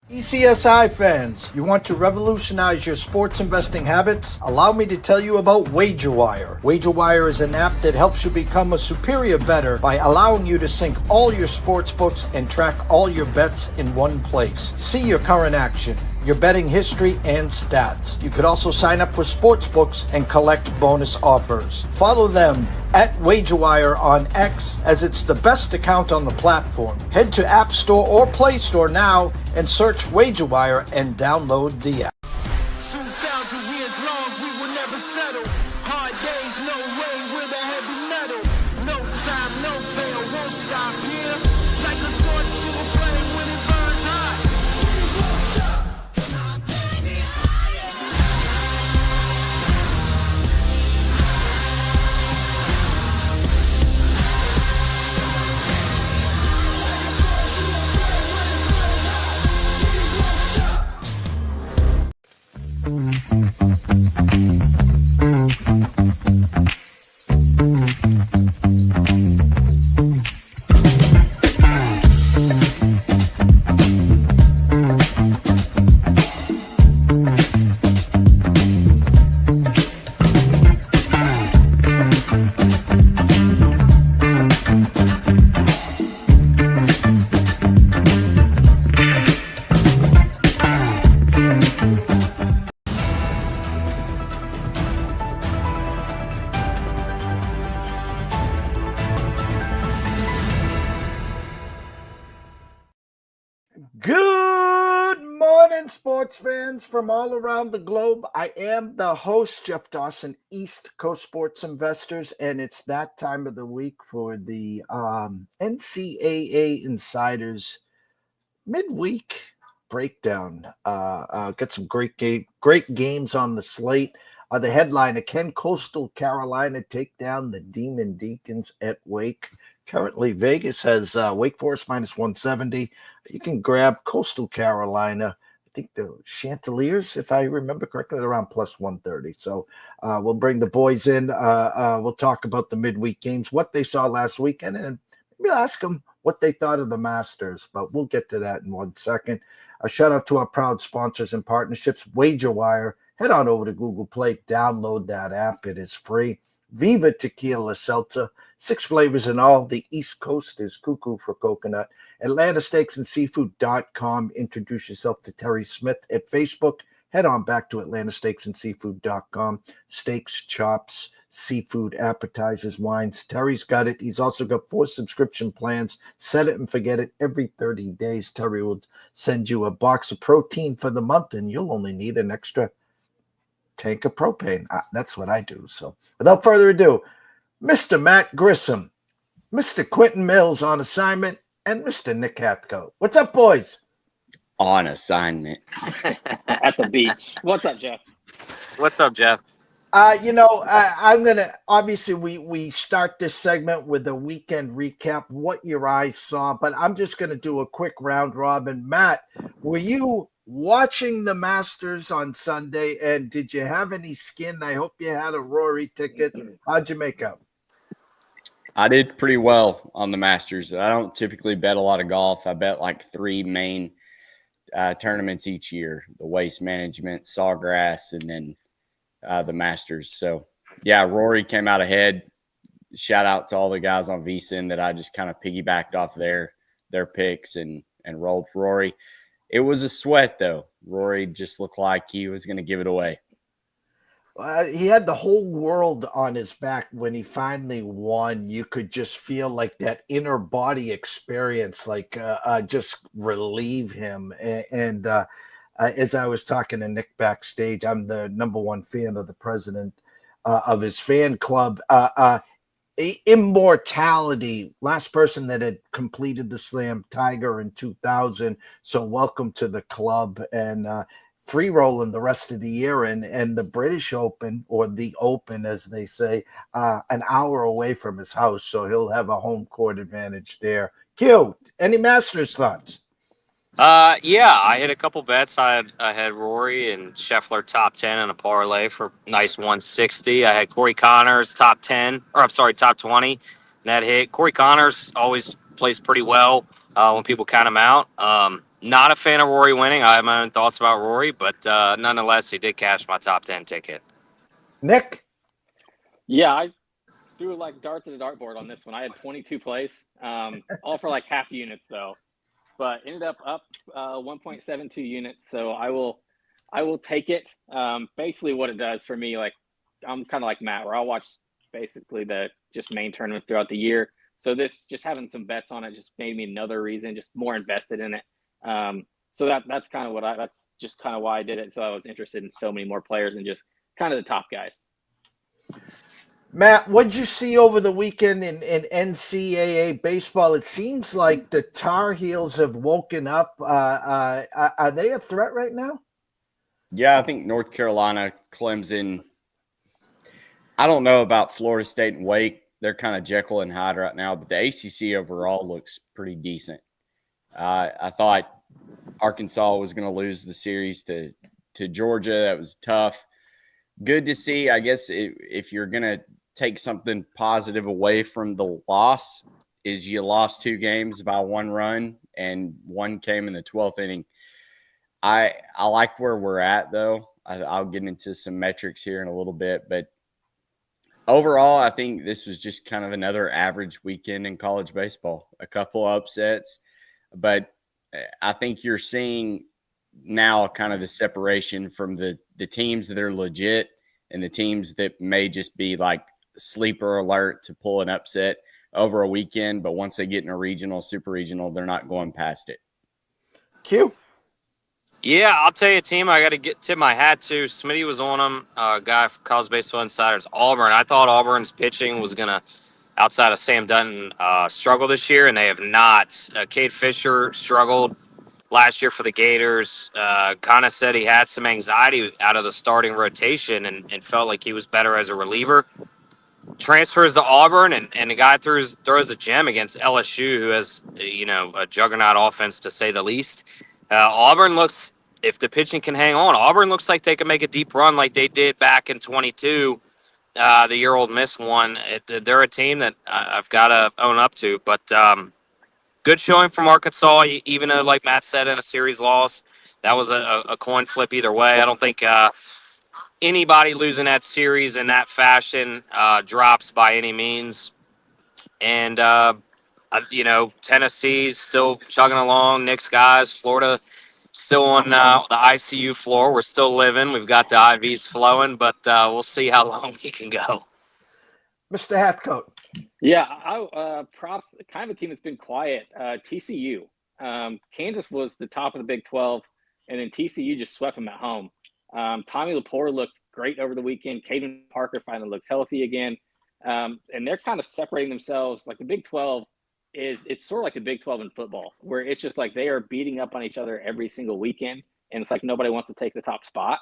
ECSI fans, you want to revolutionize your sports investing habits? Allow me to tell you about WagerWire. WagerWire is an app that helps you become a superior bettor by allowing you to sync all your sports books and track all your bets in one place. See your current action, your betting history, and stats. You could also sign up for sports books and collect bonus offers. Follow them at WagerWire on X, as it's the best account on the platform. Head to App Store or Play Store now and search WagerWire and download the app. 2,000 years long, we will never settle. Hard days, no rain with a heavy metal. No time, no fail, won't stop here. Like a torch to a flame when it burns hot. We won't stop. Come on, baby, Good morning, sports fans from all around the globe. I am the host, Jeff Dawson, East Coast Sports Investors, and it's that time of the week for the NCAA Insiders Midweek breakdown. Got some great games on the slate. The headliner, can Coastal Carolina take down the Demon Deacons at Wake? Currently, Vegas has Wake Forest minus 170. You can grab Coastal Carolina. I think the Chanticleers, if I remember correctly, around plus 130. So we'll bring the boys in. We'll talk about the midweek games, what they saw last weekend, and maybe ask them what they thought of the Masters. But we'll get to that in 1 second. A shout out to our proud sponsors and partnerships, WagerWire. Head on over to Google Play, download that app. It is free. Viva Tequila Seltzer, 6 flavors in all. The East Coast is cuckoo for coconut. Atlanta Steaks and Seafood.com. Introduce yourself to Terry Smith at Facebook. Head on back to AtlantaSteaksandSeafood.com. Steaks, chops, seafood, appetizers, wines. Terry's got it. He's also got 4 subscription plans. Set it and forget it. Every 30 days, Terry will send you a box of protein for the month, and you'll only need an extra tank of propane. That's what I do. So without further ado, Mr. Matt Grissom, Mr. Quentin Mills on assignment, and Mr. Nick Hathco. What's up, boys? On assignment. At the beach. What's up, Jeff? What's up, Jeff? I'm going to, obviously, we start this segment with a weekend recap, what your eyes saw, but I'm just going to do a quick round robin. Matt, were you watching the Masters on Sunday, and did you have any skin? I hope you had a Rory ticket. How'd you make out? I did pretty well on the Masters. I don't typically bet a lot of golf. I bet like 3 main tournaments each year: the Waste Management, Sawgrass, and then the Masters. So, yeah, Rory came out ahead. Shout out to all the guys on VSiN that I just kind of piggybacked off their picks and rolled Rory. It was a sweat, though. Rory just looked like he was going to give it away. He had the whole world on his back when he finally won. You could just feel like that inner body experience, like just relieve him. And as I was talking to Nick backstage, I'm the #1 fan of the president of his fan club. Immortality, last person that had completed the slam, Tiger in 2000. So welcome to the club, and free rolling the rest of the year. And the British Open, or the Open as they say, an hour away from his house. So he'll have a home court advantage there. Q, any Masters thoughts? Yeah, I hit a couple bets. I had Rory and Scheffler top 10 in a parlay for nice 160. I had Corey Connors top 20. And that hit. Corey Connors always plays pretty well when people count him out. Not a fan of Rory winning. I have my own thoughts about Rory, but nonetheless, he did cash my top 10 ticket. Nick? Yeah, I threw like darts at a dartboard on this one. I had 22 plays, all for like half units though, but ended up 1.72 units. So I will take it. Basically, what it does for me, like I'm kind of like Matt, where I'll watch basically the just main tournaments throughout the year. So this just having some bets on it just made me another reason, just more invested in it. So that's kind of that's just kind of why I did it. So I was interested in so many more players and just kind of the top guys. Matt, what did you see over the weekend in NCAA baseball? It seems like the Tar Heels have woken up. Are they a threat right now? Yeah, I think North Carolina, Clemson. I don't know about Florida State and Wake. They're kind of Jekyll and Hyde right now, but the ACC overall looks pretty decent. I thought Arkansas was going to lose the series to Georgia. That was tough. Good to see. I guess if you're going to take something positive away from the loss, is you lost 2 games by 1 run, and 1 came in the 12th inning. I like where we're at, though. I'll get into some metrics here in a little bit, but overall, I think this was just kind of another average weekend in college baseball. A couple upsets, but I think you're seeing now kind of the separation from the teams that are legit and the teams that may just be like sleeper alert to pull an upset over a weekend, but once they get in a regional, super regional, they're not going past it. Q. Yeah, I'll tell you a team I got to tip my hat to. Smitty was on them, guy from College Baseball Insiders, Auburn. I thought Auburn's pitching was going to, outside of Sam Dutton, struggle this year, and they have not. Cade Fisher struggled last year for the Gators. Kind of said he had some anxiety out of the starting rotation and felt like he was better as a reliever. Transfers to Auburn, and the guy throws a gem against LSU, who has, a juggernaut offense to say the least. Auburn looks, if the pitching can hang on, Auburn looks like they can make a deep run like they did back in 22, the year Ole Miss won. They're a team that I've got to own up to. But good showing from Arkansas, even though, like Matt said, in a series loss, that was a coin flip either way. I don't think anybody losing that series in that fashion drops by any means. And Tennessee's still chugging along. Nick's guys, Florida still on the ICU floor. We're still living. We've got the IVs flowing, but we'll see how long we can go. Mr. Hathcote. Yeah, props. Kind of a team that's been quiet. TCU. Kansas was the top of the Big 12, and then TCU just swept them at home. Tommy Lepore looked great over the weekend. Caden Parker finally looks healthy again. And they're kind of separating themselves. Like the Big 12 it's sort of like the Big 12 in football, where it's just like they are beating up on each other every single weekend, and it's like nobody wants to take the top spot.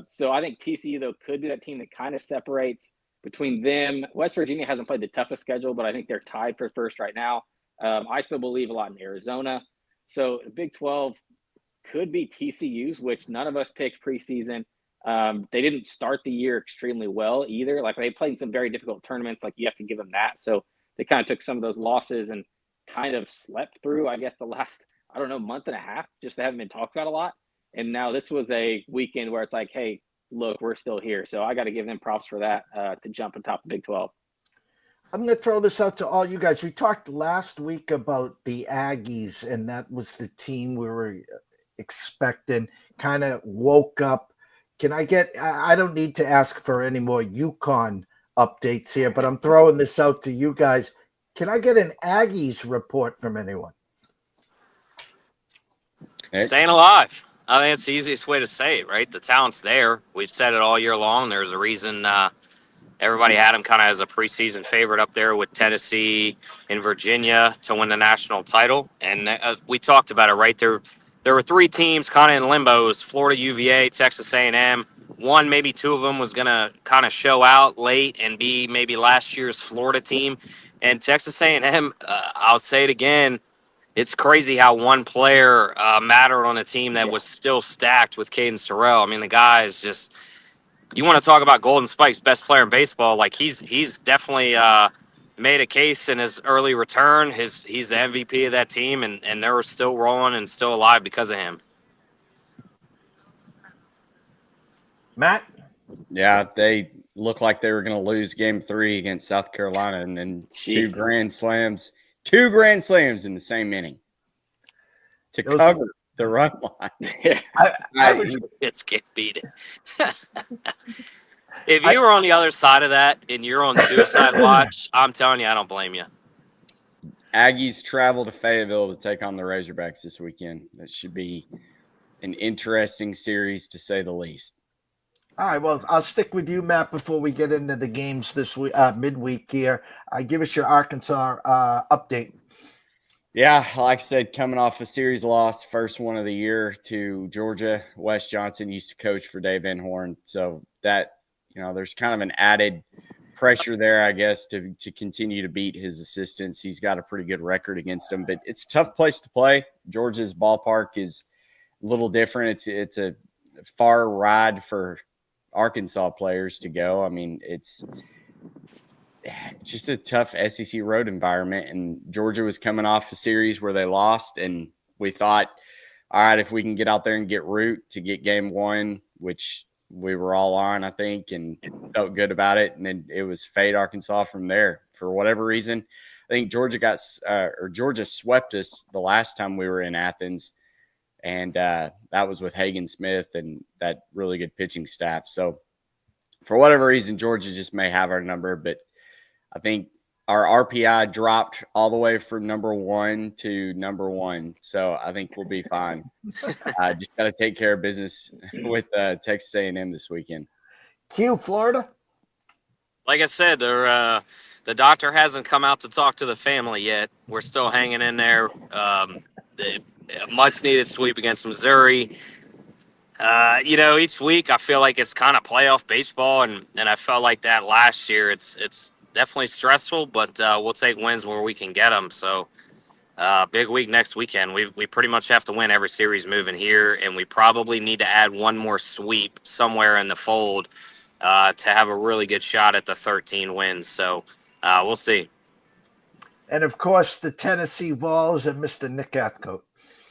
So I think TCU, though, could be that team that kind of separates between them. West Virginia hasn't played the toughest schedule, but I think they're tied for first right now. I still believe a lot in Arizona. So the Big 12 could be TCU's, which none of us picked preseason. They didn't start the year extremely well either. Like they played in some very difficult tournaments. Like you have to give them that. So they kind of took some of those losses and kind of slept through, I guess, the last, month and a half. Just they haven't been talked about a lot. And now this was a weekend where it's like, hey, look, we're still here. So I got to give them props for that to jump on top of the Big 12. I'm going to throw this out to all you guys. We talked last week about the Aggies, and that was the team we were expecting, kind of woke up. I don't need to ask for any more UConn updates here, but I'm throwing this out to you guys. Can I get an Aggies report from anyone? Staying alive. I think it's the easiest way to say it, right? The talent's there. We've said it all year long. There's a reason everybody had them kind of as a preseason favorite up there with Tennessee and Virginia to win the national title. And we talked about it, right? There were 3 teams kind of in limbos: Florida, UVA, Texas A&M. One, maybe 2 of them was going to kind of show out late and be maybe last year's Florida team. And Texas A&M, I'll say it again, it's crazy how one player mattered on a team that was still stacked with Caden Sorrell. I mean, the guy is just – you want to talk about Golden Spike's best player in baseball. Like, he's definitely made a case in his early return. He's the MVP of that team, and they're still rolling and still alive because of him. Matt? Yeah, they looked like they were going to lose Game 3 against South Carolina, and then two grand slams in the same inning to cover the run line. I just can't beat it. If you were on the other side of that and you're on suicide watch, I'm telling you, I don't blame you. Aggies travel to Fayetteville to take on the Razorbacks this weekend. That should be an interesting series, to say the least. All right, well, I'll stick with you, Matt, before we get into the games this week, midweek here. Give us your Arkansas update. Yeah, like I said, coming off a series loss, first one of the year to Georgia. Wes Johnson used to coach for Dave Van Horn, so that, there's kind of an added pressure there, I guess, to continue to beat his assistants. He's got a pretty good record against them, but it's a tough place to play. Georgia's ballpark is a little different. It's a far ride for Arkansas players to go. I mean, it's just a tough SEC road environment, and Georgia was coming off a series where they lost, and we thought, all right, if we can get out there and get Root to get game 1, which we were all on, I think, and felt good about it, and then it was fade Arkansas from there. For whatever reason, I think Georgia swept us the last time we were in Athens, and that was with Hagen Smith and that really good pitching staff. So for whatever reason, Georgia just may have our number, but I think our RPI dropped all the way from number 1 to number 1. So I think we'll be fine. Just got to take care of business with Texas A&M this weekend. Q, Florida? Like I said, the doctor hasn't come out to talk to the family yet. We're still hanging in there. Much needed sweep against Missouri. Each week I feel like it's kind of playoff baseball, and I felt like that last year. It's definitely stressful, but we'll take wins where we can get them. So big week next weekend. We pretty much have to win every series moving here, and we probably need to add one more sweep somewhere in the fold to have a really good shot at the 13 wins. So we'll see. And, of course, the Tennessee Vols and Mr. Nick Atcote.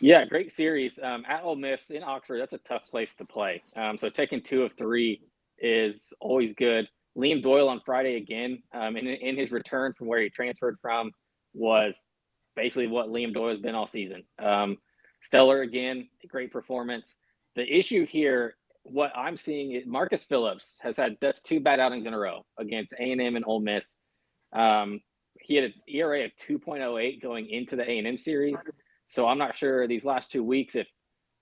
Yeah, great series. At Ole Miss in Oxford, that's a tough place to play. So taking 2 of 3 is always good. Liam Doyle on Friday again, in his return from where he transferred from, was basically what Liam Doyle has been all season. Stellar again, great performance. The issue here, what I'm seeing is Marcus Phillips that's 2 bad outings in a row against A&M and Ole Miss. He had an ERA of 2.08 going into the A&M series. So I'm not sure these last 2 weeks if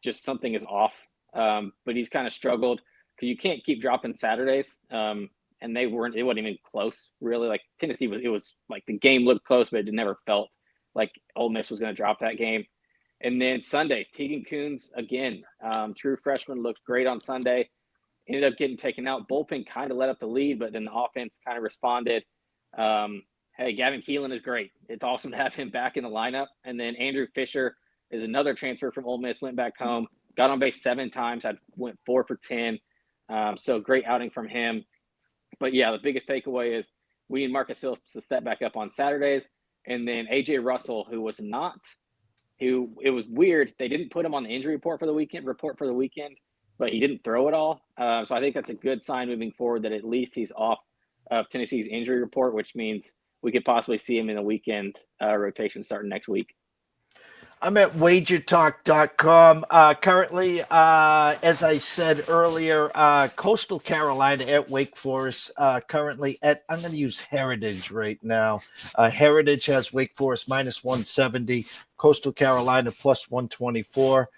just something is off. But he's kind of struggled because you can't keep dropping Saturdays. And it wasn't even close, really. Like Tennessee it was like the game looked close, but it never felt like Ole Miss was going to drop that game. And then Sunday, Tegan Coons again, true freshman, looked great on Sunday. Ended up getting taken out. Bullpen kind of let up the lead, but then the offense kind of responded. Hey, Gavin Keelan is great. It's awesome to have him back in the lineup. And then Andrew Fisher is another transfer from Ole Miss, went back home, got on base 7 times, went 4 for 10. So great outing from him. But yeah, the biggest takeaway is we need Marcus Phillips to step back up on Saturdays. And then AJ Russell, it was weird. They didn't put him on the injury report for the weekend, but he didn't throw it all. So I think that's a good sign moving forward that at least he's off of Tennessee's injury report, which means we could possibly see him in the weekend rotation starting next week. I'm at wagertalk.com. Currently, as I said earlier, Coastal Carolina at Wake Forest, currently I'm going to use Heritage right now. Heritage has Wake Forest minus 170, Coastal Carolina plus 124.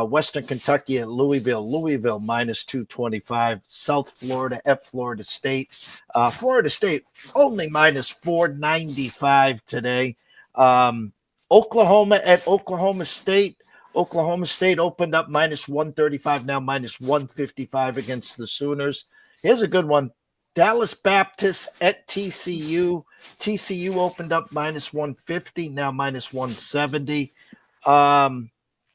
Western Kentucky at Louisville minus 225. South Florida at Florida State. Florida State only minus 495 today. Oklahoma at Oklahoma State. Oklahoma State opened up minus 135, now minus 155 against the Sooners. Here's a good one. Dallas Baptist at TCU. TCU opened up minus 150, now minus 170.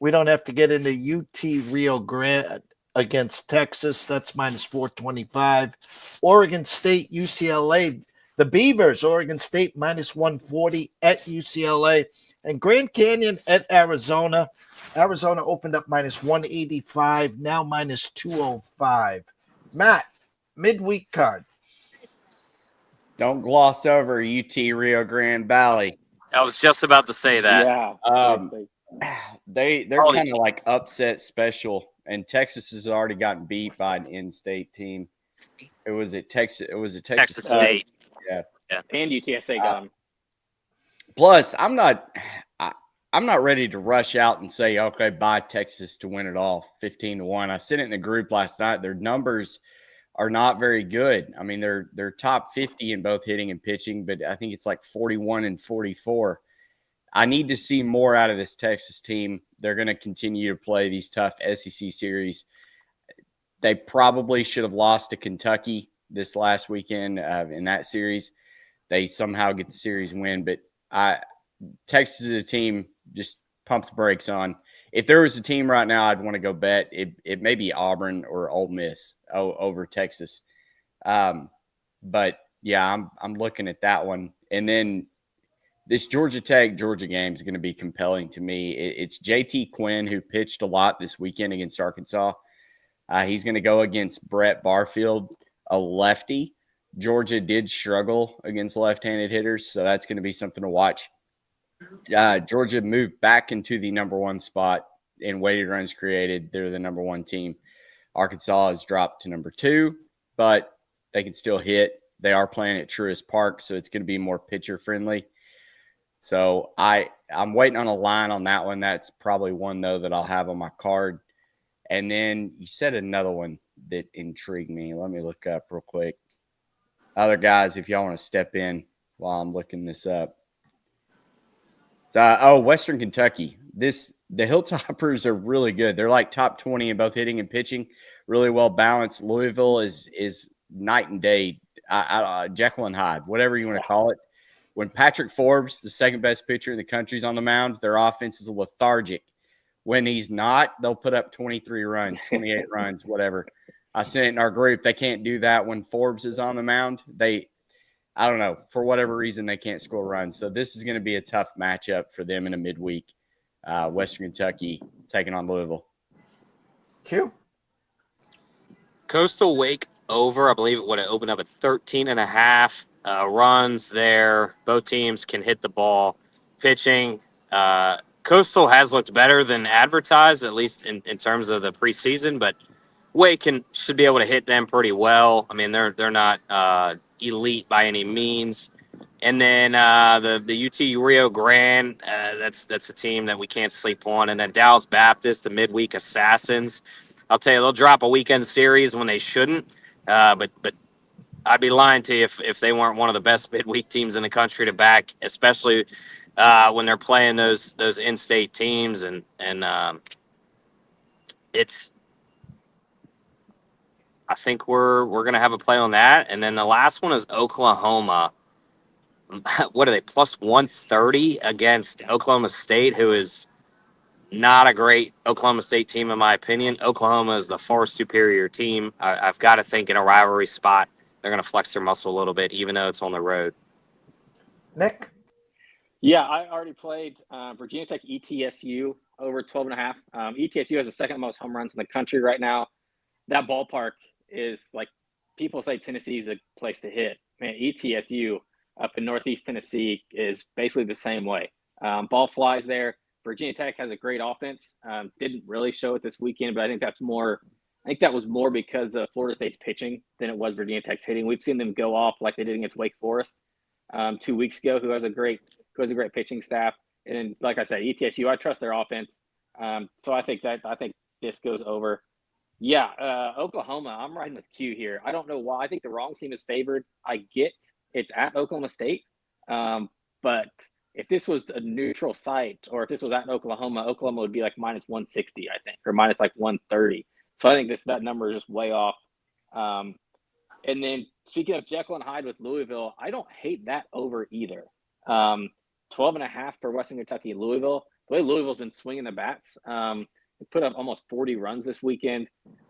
We don't have to get into UT Rio Grande against Texas. That's minus 425. Oregon State, UCLA. The Beavers, Oregon State, minus 140 at UCLA. And Grand Canyon at Arizona. Arizona opened up minus 185, now minus 205. Matt, midweek card. Don't gloss over UT Rio Grande Valley. I was just about to say that. Yeah. They're kind of like upset special, and Texas has already gotten beat by an in-state team. It was at Texas. It was at Texas State. Yeah. And UTSA got them. Plus, I'm not ready to rush out and say, okay, buy Texas to win it all, 15-1. I sent it in the group last night. Their numbers are not very good. I mean, they're top 50 in both hitting and pitching, but I think it's like 41 and 44. I need to see more out of this Texas team. They're going to continue to play these tough SEC series. They probably should have lost to Kentucky this last weekend in that series. They somehow get the series win, but Texas is a team just pump the brakes on. If there was a team right now I'd want to go bet, it may be Auburn or Ole Miss over Texas. But yeah, I'm looking at that one. And then this Georgia Tech Georgia game is going to be compelling to me. It's JT Quinn, who pitched a lot this weekend against Arkansas. He's going to go against Brett Barfield, a lefty. Georgia did struggle against left-handed hitters, so that's going to be something to watch. Georgia moved back into the number one spot in weighted runs created. They're the number one team. Arkansas has dropped to number 2, but they can still hit. They are playing at Truist Park, so it's going to be more pitcher-friendly. So I'm waiting on a line on that one. That's probably one, though, that I'll have on my card. And then you said another one that intrigued me. Let me look up real quick. Other guys, if y'all want to step in while I'm looking this up. Western Kentucky. The Hilltoppers are really good. They're like top 20 in both hitting and pitching, really well balanced. Louisville is night and day. Jekyll and Hyde, whatever you want to call it. When Patrick Forbes, the second best pitcher in the country, is on the mound, their offense is lethargic. When he's not, they'll put up 23 runs, 28 runs, whatever. I sent it in our group. They can't do that when Forbes is on the mound. I don't know, for whatever reason, they can't score runs. So this is going to be a tough matchup for them in a midweek. Western Kentucky taking on Louisville. Q. Coastal Wake over, I believe it would have opened up at 13.5 runs there. Both teams can hit the ball. Pitching, Coastal has looked better than advertised, at least in terms of the preseason, but Wake should be able to hit them pretty well. I mean, they're not elite by any means. And then the UT Rio Grande, that's a team that we can't sleep on. And then Dallas Baptist, the midweek Assassins. I'll tell you, they'll drop a weekend series when they shouldn't. But I'd be lying to you if they weren't one of the best midweek teams in the country to back, especially when they're playing those in-state teams. And it's. I think we're going to have a play on that. And then the last one is Oklahoma. What are they, plus 130 against Oklahoma State, who is not a great Oklahoma State team, in my opinion. Oklahoma is the far superior team. I've got to think in a rivalry spot, they're going to flex their muscle a little bit, even though it's on the road. Nick? Yeah, I already played Virginia Tech ETSU over 12.5. ETSU has the second most home runs in the country right now. That ballpark is like, people say Tennessee is a place to hit. Man, ETSU up in Northeast Tennessee is basically the same way. Ball flies there. Virginia Tech has a great offense. Didn't really show it this weekend, but I think that was more because of Florida State's pitching than it was Virginia Tech's hitting. We've seen them go off like they did against Wake Forest 2 weeks ago, who has a great pitching staff. And like I said, ETSU, I trust their offense. So I think this goes over. Yeah, Oklahoma, I'm riding with Q here. I don't know why. I think the wrong team is favored. I get it's at Oklahoma State. But if this was a neutral site, or if this was at Oklahoma would be like minus 160, I think, or minus like 130. So I think that number is just way off. And then speaking of Jekyll and Hyde with Louisville, I don't hate that over either. 12.5 for Western Kentucky Louisville. The way Louisville's been swinging the bats, they put up almost 40 runs this weekend.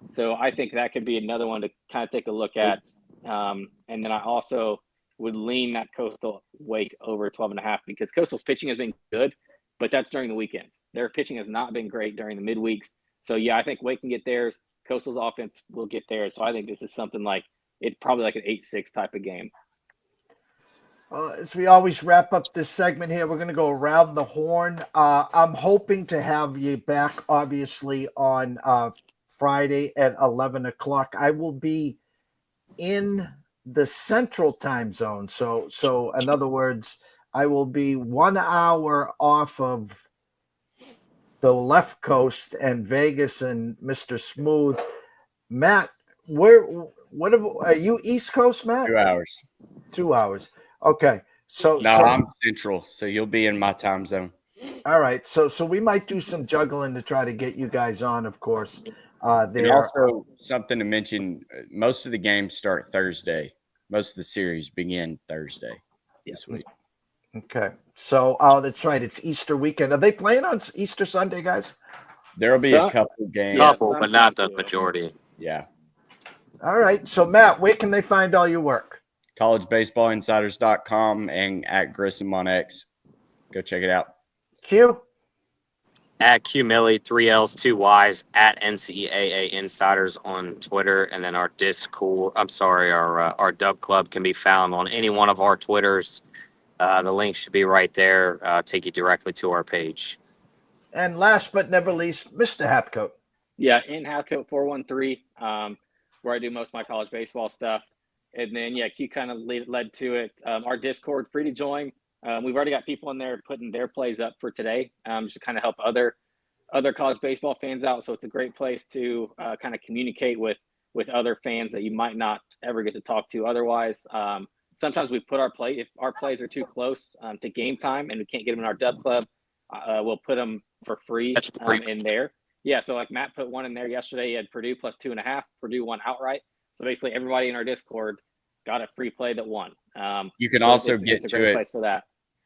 So I think that could be another one to kind of take a look at. And then I also would lean that Coastal Wake over 12.5 because Coastal's pitching has been good, but that's during the weekends. Their pitching has not been great during the midweeks. So, yeah, I think Wake can get theirs. Coastal's offense will get theirs. So I think this is something like it's probably like an 8-6 type of game. As we always wrap up this segment here, we're going to go around the horn. I'm hoping to have you back, obviously, on Friday at 11 o'clock. I will be in the Central Time Zone. So in other words, I will be 1 hour off of the left coast and Vegas and Mr. Smooth. Matt, what are you East Coast, Matt? 2 hours. 2 hours. Okay. I'm Central, so you'll be in my time zone. All right. So we might do some juggling to try to get you guys on, of course. And also something to mention, most of the games start Thursday. Most of the series begin Thursday this week. Okay. So, that's right. It's Easter weekend. Are they playing on Easter Sunday, guys? There'll be a couple games. But not the majority. Yeah. All right. So, Matt, where can they find all your work? collegebaseballinsiders.com and at Grissom on X. Go check it out. Q? At Q Millie, 3 L's, 2 Y's, at NCAA Insiders on Twitter. And then our Discord, our Dub Club can be found on any one of our Twitters. The link should be right there. Take you directly to our page. And last but never least, Mr. Hapcoat. Yeah, in Hapcoat 413, where I do most of my college baseball stuff. And then, Q kind of led to it. Our Discord, free to join. We've already got people in there putting their plays up for today, just to kind of help other college baseball fans out. So it's a great place to kind of communicate with other fans that you might not ever get to talk to otherwise. Sometimes we put if our plays are too close to game time and we can't get them in our Dub Club, we'll put them for free in there. Yeah, so like Matt put one in there yesterday. He had Purdue plus 2.5. Purdue won outright. So basically everybody in our Discord got a free play that won. You can also get to it. Place for that.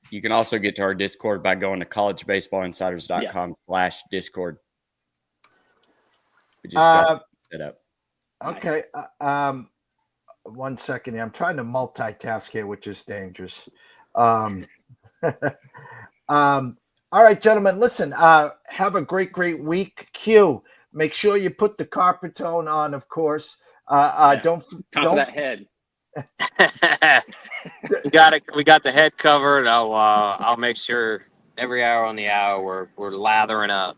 You can also get to our Discord by going to collegebaseballinsiders.com/Discord. We just got set up. Okay. 1 second here. I'm trying to multitask here, which is dangerous. All right, gentlemen, listen, have a great week. Q, make sure you put the Carpetone on, of course. Don't of that head. We got the head covered. I'll make sure every hour on the hour we're lathering up.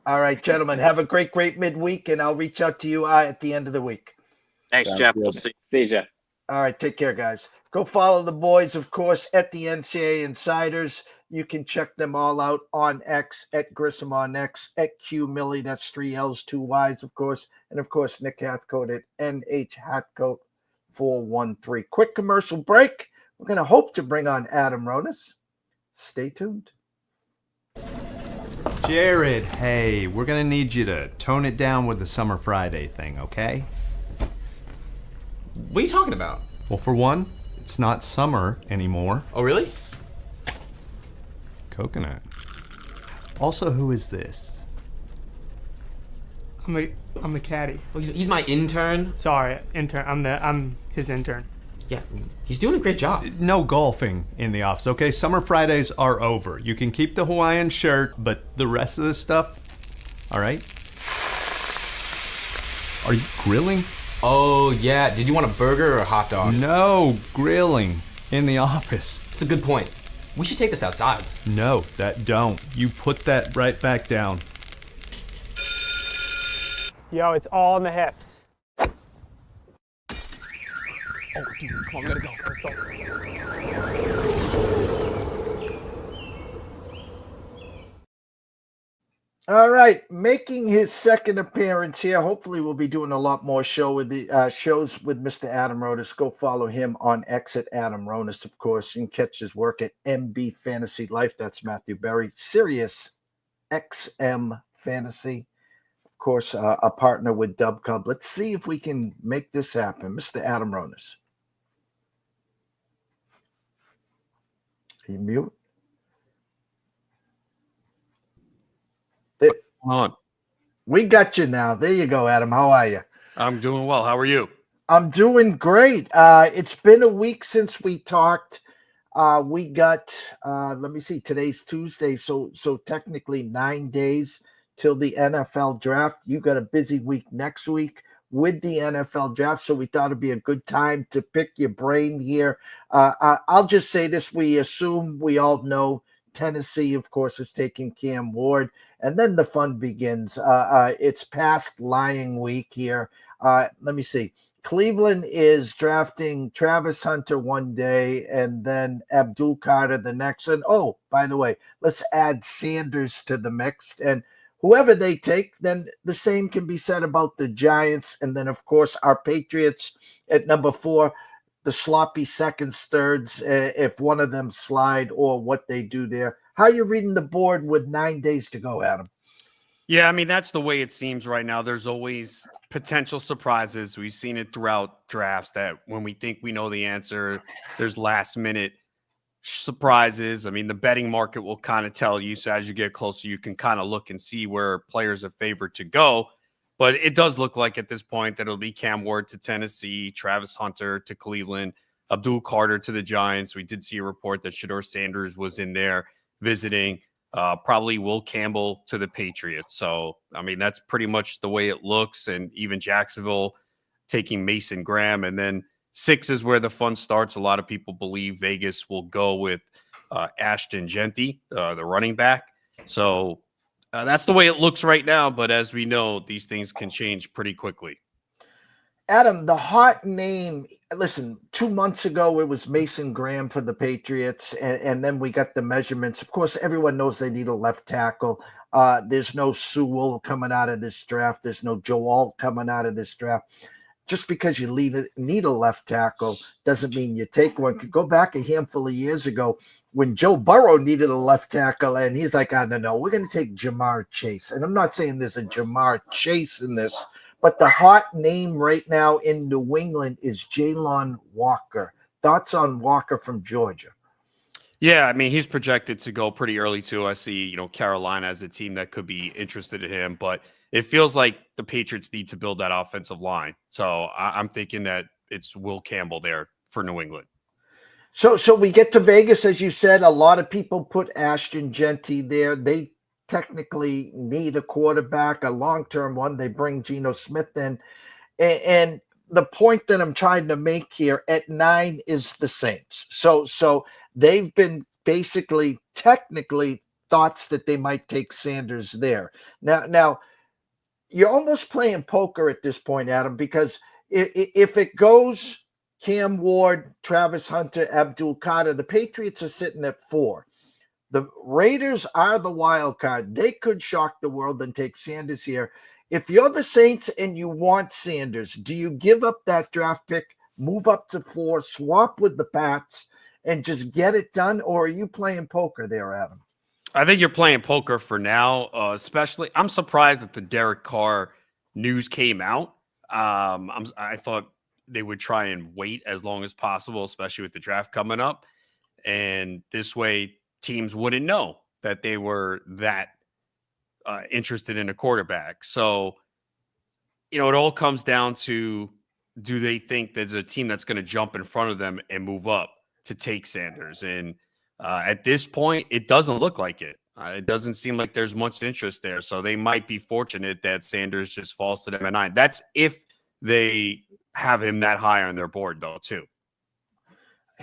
All right, gentlemen, have a great midweek, and I'll reach out to you at the end of the week. Thanks, Jeff. We'll see you, Jeff. All right, take care, guys. Go follow the boys, of course, at the NCAA Insiders. You can check them all out on X, at Grissom on X, at Q Millie, that's 3 L's, 2 Y's, of course, and of course, Nick Hathcote at NH Hathcote 413. Quick commercial break. We're going to hope to bring on Adam Ronis. Stay tuned. Jared, hey, we're going to need you to tone it down with the Summer Friday thing, okay? What are you talking about? Well, for one, it's not summer anymore. Oh, really? Coconut. Also, who is this? I'm the caddy. Oh, he's my intern. Sorry, intern. I'm his intern. Yeah, he's doing a great job. No golfing in the office, okay? Summer Fridays are over. You can keep the Hawaiian shirt, but the rest of the stuff, all right? Are you grilling? Oh, yeah. Did you want a burger or a hot dog? No, grilling in the office. That's a good point. We should take this outside. No, that don't. You put that right back down. Yo, it's all in the hips. Oh, dude, come on, we gotta go. Let's go. All right, making his second appearance here. Hopefully, we'll be doing a lot more shows with Mr. Adam Ronis. Go follow him on X at Adam Ronis, of course. You can catch his work at MB Fantasy Life. That's Matthew Berry. Sirius XM Fantasy, of course, a partner with Dub Club. Let's see if we can make this happen. Mr. Adam Ronis. Are you mute? On. We got you now. There you go, Adam. How are you? I'm doing well. How are you? I'm doing great. It's been a week since we talked. We got, let me see, today's Tuesday, so technically 9 days till the NFL draft. You got a busy week next week with the NFL draft, so we thought it'd be a good time to pick your brain here. I'll just say this: we assume we all know Tennessee, of course, is taking Cam Ward, and then the fun begins. It's past lying week here. Let me see. Cleveland is drafting Travis Hunter one day and then Abdul Carter the next. And oh, by the way, let's add Sanders to the mix. And whoever they take, then the same can be said about the Giants. And then, of course, our Patriots at number 4, the sloppy seconds, thirds, if one of them slide or what they do there. How are you reading the board with 9 days to go, Adam? Yeah, I mean, that's the way it seems right now. There's always potential surprises. We've seen it throughout drafts that when we think we know the answer, there's last minute surprises. I mean, the betting market will kind of tell you. So as you get closer, you can kind of look and see where players are favored to go. But it does look like at this point that it'll be Cam Ward to Tennessee, Travis Hunter to Cleveland, Abdul Carter to the Giants. We did see a report that Shedeur Sanders was in there visiting. Probably Will Campbell to the Patriots. So, I mean, that's pretty much the way it looks. And even Jacksonville taking Mason Graham. And then 6 is where the fun starts. A lot of people believe Vegas will go with Ashton Genty, the running back. So that's the way it looks right now. But as we know, these things can change pretty quickly. Adam, the hot name, listen, 2 months ago, it was Mason Graham for the Patriots, and then we got the measurements. Of course, everyone knows they need a left tackle. There's no Sewell coming out of this draft. There's no Joel coming out of this draft. Just because you need a left tackle doesn't mean you take one. Could go back a handful of years ago when Joe Burrow needed a left tackle, and he's like, I don't know, we're going to take Jamar Chase. And I'm not saying there's a Jamar Chase in this, but the hot name right now in New England is Jalon Walker. Thoughts on Walker from Georgia? Yeah, I mean, he's projected to go pretty early too. I see, Carolina as a team that could be interested in him, but it feels like the Patriots need to build that offensive line. So I'm thinking that it's Will Campbell there for New England. So we get to Vegas, as you said. A lot of people put Ashton Genty there. They technically need a quarterback, a long-term one. They bring Geno Smith in. And the point that I'm trying to make here at 9 is the Saints. So they've been basically technically thoughts that they might take Sanders there. Now you're almost playing poker at this point, Adam, because if it goes Cam Ward, Travis Hunter, Abdul Carter, the Patriots are sitting at 4. The Raiders are the wild card. They could shock the world and take Sanders here. If you're the Saints and you want Sanders, do you give up that draft pick, move up to 4, swap with the Pats, and just get it done? Or are you playing poker there, Adam? I think you're playing poker for now, especially. I'm surprised that the Derek Carr news came out. I thought they would try and wait as long as possible, especially with the draft coming up. And this way, teams wouldn't know that they were that interested in a quarterback. So, it all comes down to, do they think there's a team that's going to jump in front of them and move up to take Sanders? And at this point, it doesn't look like it. It doesn't seem like there's much interest there. So they might be fortunate that Sanders just falls to them at 9. That's if they have him that high on their board, though, too.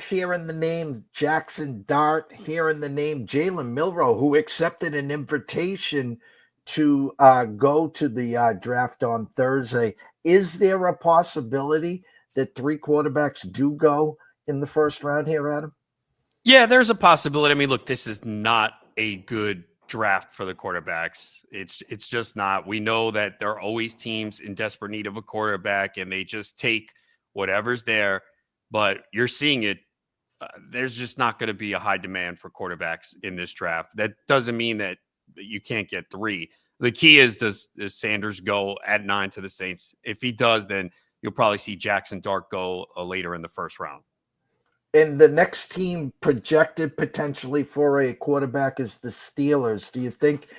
Hearing the name Jackson Dart, hearing the name Jalen Milroe, who accepted an invitation to go to the draft on Thursday. Is there a possibility that 3 quarterbacks do go in the first round here, Adam? Yeah, there's a possibility. I mean, look, this is not a good draft for the quarterbacks. It's just not. We know that there are always teams in desperate need of a quarterback, and they just take whatever's there. But you're seeing it. There's just not going to be a high demand for quarterbacks in this draft. That doesn't mean that you can't get 3. The key is, does Sanders go at 9 to the Saints? If he does, then you'll probably see Jackson Dart go later in the first round. And the next team projected potentially for a quarterback is the Steelers. Do you think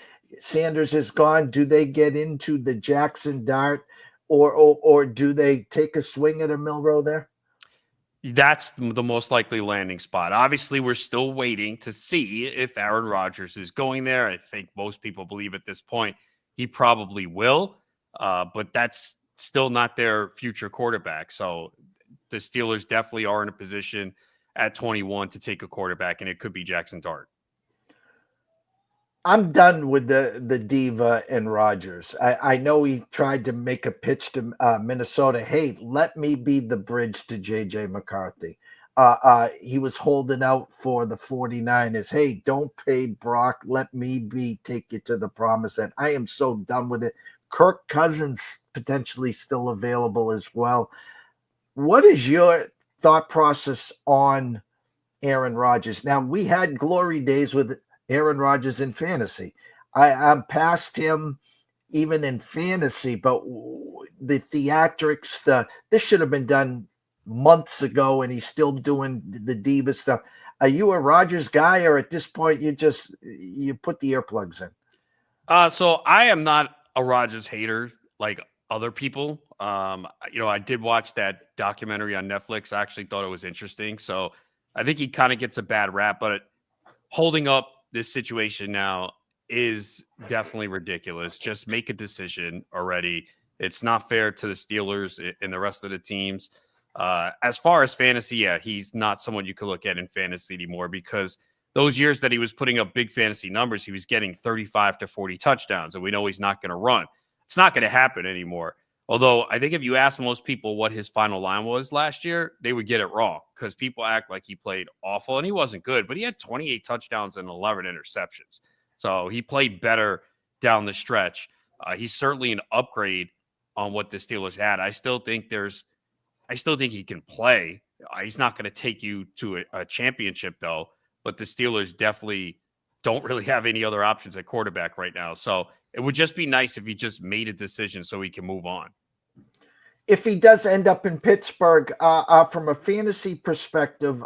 Sanders is gone? Do they get into the Jackson Dart or do they take a swing at a Milroe there? That's the most likely landing spot. Obviously, we're still waiting to see if Aaron Rodgers is going there. I think most people believe at this point he probably will, but that's still not their future quarterback. So the Steelers definitely are in a position at 21 to take a quarterback, and it could be Jackson Dart. I'm done with the diva and Rodgers. I know he tried to make a pitch to Minnesota. Hey, let me be the bridge to J.J. McCarthy. He was holding out for the 49ers. Hey, don't pay Brock. Let me take you to the promised land. I am so done with it. Kirk Cousins potentially still available as well. What is your thought process on Aaron Rodgers? Now, we had glory days with Aaron Rodgers in fantasy. I'm past him even in fantasy, but the theatrics, this should have been done months ago, and he's still doing the diva stuff. Are you a Rodgers guy, or at this point you put the earplugs in? So I am not a Rodgers hater like other people. I did watch that documentary on Netflix. I actually thought it was interesting. So I think he kind of gets a bad rap, but holding up this situation now is definitely ridiculous. Just make a decision already. It's not fair to the Steelers and the rest of the teams. As far as fantasy, yeah, he's not someone you could look at in fantasy anymore, because those years that he was putting up big fantasy numbers, he was getting 35 to 40 touchdowns, and we know he's not going to run. It's not going to happen anymore. Although I think if you ask most people what his final line was last year, they would get it wrong, because people act like he played awful, and he wasn't good, but he had 28 touchdowns and 11 interceptions. So he played better down the stretch. He's certainly an upgrade on what the Steelers had. I still think he can play. He's not going to take you to a championship, though, but the Steelers definitely don't really have any other options at quarterback right now. So it would just be nice if he just made a decision so he can move on. If he does end up in Pittsburgh, from a fantasy perspective,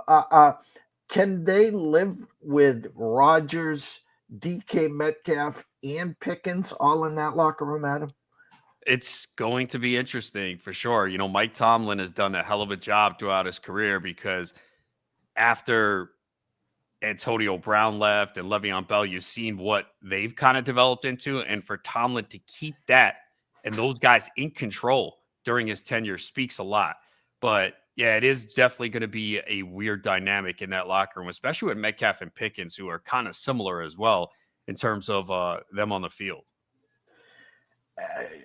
can they live with Rodgers, DK Metcalf, and Pickens all in that locker room, Adam? It's going to be interesting for sure. Mike Tomlin has done a hell of a job throughout his career, because after Antonio Brown left and Le'Veon Bell, you've seen what they've kind of developed into. And for Tomlin to keep that and those guys in control during his tenure speaks a lot. But yeah, it is definitely going to be a weird dynamic in that locker room, especially with Metcalf and Pickens, who are kind of similar as well in terms of them on the field.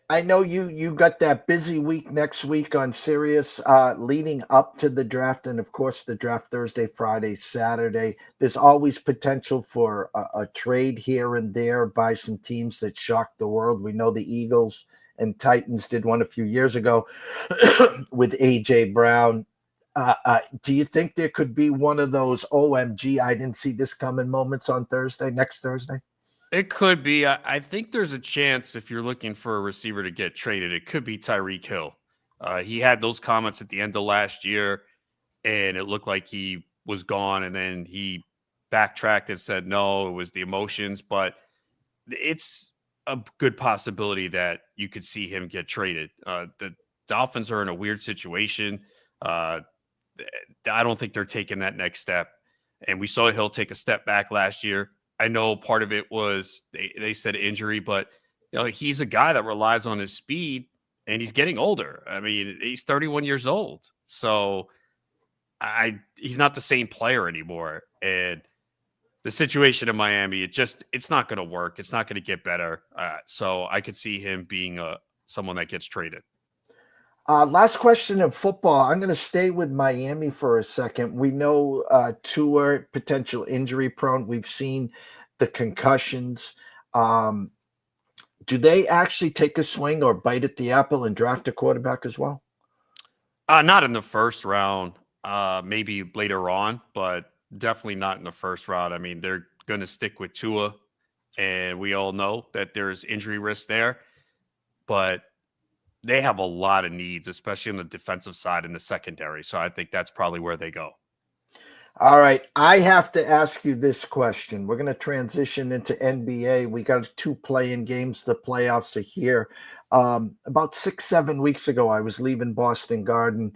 I know you got that busy week next week on Sirius, leading up to the draft, and of course the draft Thursday, Friday, Saturday. There's always potential for a trade here and there by some teams that shock the world. We know the Eagles and Titans did one a few years ago with A.J. Brown. Do you think there could be one of those OMG, I didn't see this coming moments on next Thursday? It could be. I think there's a chance, if you're looking for a receiver to get traded, it could be Tyreek Hill. He had those comments at the end of last year, and it looked like he was gone, and then he backtracked and said, no, it was the emotions. But it's a good possibility that you could see him get traded. The Dolphins are in a weird situation. I don't think they're taking that next step. And we saw Hill take a step back last year. I know part of it was they said injury, but he's a guy that relies on his speed, and he's getting older. I mean, he's 31 years old. So he's not the same player anymore. And the situation in Miami, it's not going to work. It's not going to get better. So I could see him being someone that gets traded. Last question of football. I'm going to stay with Miami for a second. We know Tua, potential injury prone. We've seen the concussions. Do they actually take a swing or bite at the apple and draft a quarterback as well? Not in the first round, maybe later on, but definitely not in the first round. I mean, they're going to stick with Tua, and we all know that there's injury risk there. But they have a lot of needs, especially on the defensive side in the secondary. So I think that's probably where they go. All right, I have to ask you this question. We're going to transition into NBA. We got 2 play-in games. The playoffs are here. About 6-7 weeks ago, I was leaving Boston Garden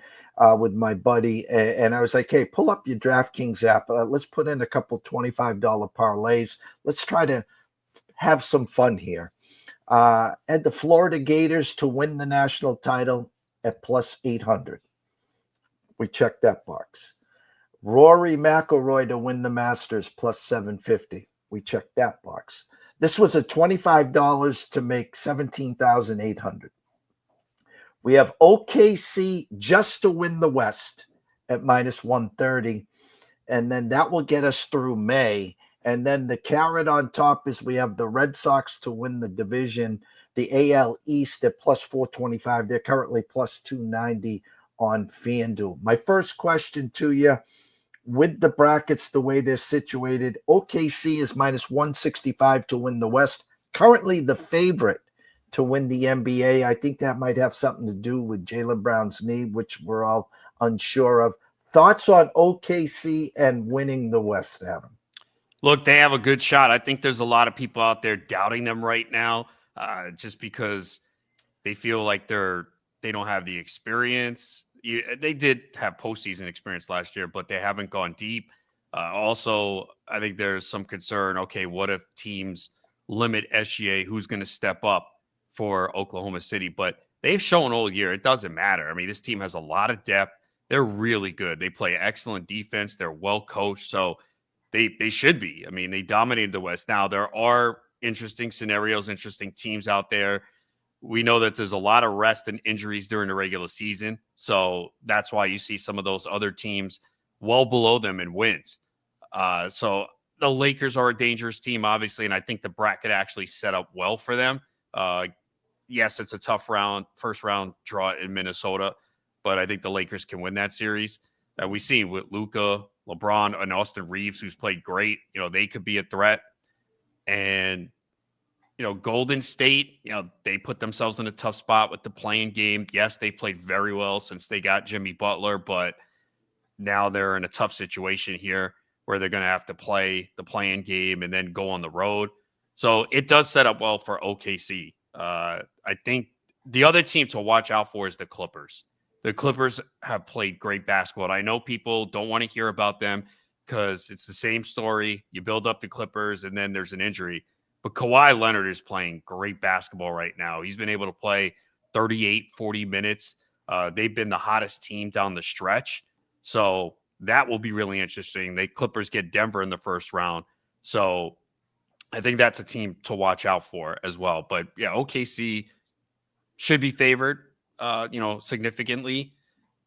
with my buddy, and I was like, "Hey, pull up your DraftKings app. Let's put in a couple $25 parlays. Let's try to have some fun here." And the Florida Gators to win the national title at plus 800. We checked that box. Rory McIlroy to win the Masters plus 750. We checked that box. This was a $25 to make 17,800. We have OKC just to win the West at minus 130. And then that will get us through May. And then the carrot on top is we have the Red Sox to win the division, the AL East at plus 425. They're currently plus 290 on FanDuel. My first question to you, with the brackets the way they're situated, OKC is minus 165 to win the West. Currently the favorite to win the NBA. I think that might have something to do with Jaylen Brown's knee, which we're all unsure of. Thoughts on OKC and winning the West, Adam? Look, they have a good shot. I think there's a lot of people out there doubting them right now, just because they feel like they don't have the experience. They did have postseason experience last year, but they haven't gone deep. Also, I think there's some concern. Okay, what if teams limit SGA? Who's going to step up for Oklahoma City? But they've shown all year it doesn't matter. I mean, this team has a lot of depth. They're really good. They play excellent defense. They're well coached. So they should be. I mean, they dominated the West. Now, there are interesting scenarios, interesting teams out there. We know that there's a lot of rest and injuries during the regular season. So that's why you see some of those other teams well below them in wins. So the Lakers are a dangerous team, obviously, and I think the bracket actually set up well for them. Yes, it's a tough first round draw in Minnesota, but I think the Lakers can win that series. We see with Luka, LeBron, and Austin Reeves, who's played great, they could be a threat. And Golden State, they put themselves in a tough spot with the play-in game. Yes, they played very well since they got Jimmy Butler, but now they're in a tough situation here where they're going to have to play the play-in game and then go on the road. So it does set up well for OKC. I think the other team to watch out for is the Clippers. The Clippers have played great basketball. And I know people don't want to hear about them because it's the same story. You build up the Clippers and then there's an injury. But Kawhi Leonard is playing great basketball right now. He's been able to play 38, 40 minutes. They've been the hottest team down the stretch. So that will be really interesting. The Clippers get Denver in the first round. So I think that's a team to watch out for as well. But yeah, OKC should be favored, significantly.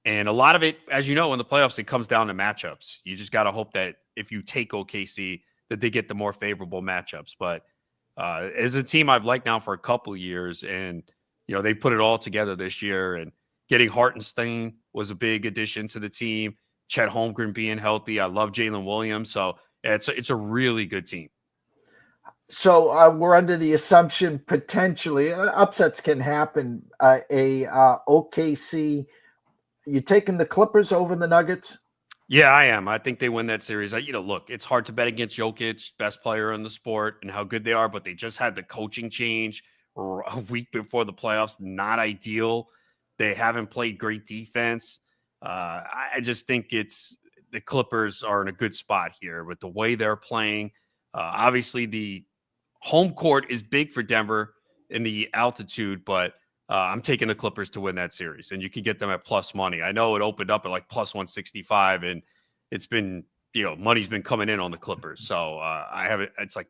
And a lot of it, as you know, in the playoffs, it comes down to matchups. You just got to hope that if you take OKC, that they get the more favorable matchups. But as a team I've liked now for a couple of years, and they put it all together this year. And getting Hartenstein was a big addition to the team. Chet Holmgren being healthy, I love Jalen Williams, so it's a really good team. So we're under the assumption potentially upsets can happen. OKC, you taking the Clippers over the Nuggets? Yeah, I am. I think they win that series. Look, it's hard to bet against Jokic, best player in the sport, and how good they are, but they just had the coaching change a week before the playoffs. Not ideal. They haven't played great defense. I just think the Clippers are in a good spot here with the way they're playing. Obviously, the home court is big for Denver in the altitude, but I'm taking the Clippers to win that series, and you can get them at plus money. I know it opened up at like plus 165, and it's been, money's been coming in on the Clippers. So I have it. It's like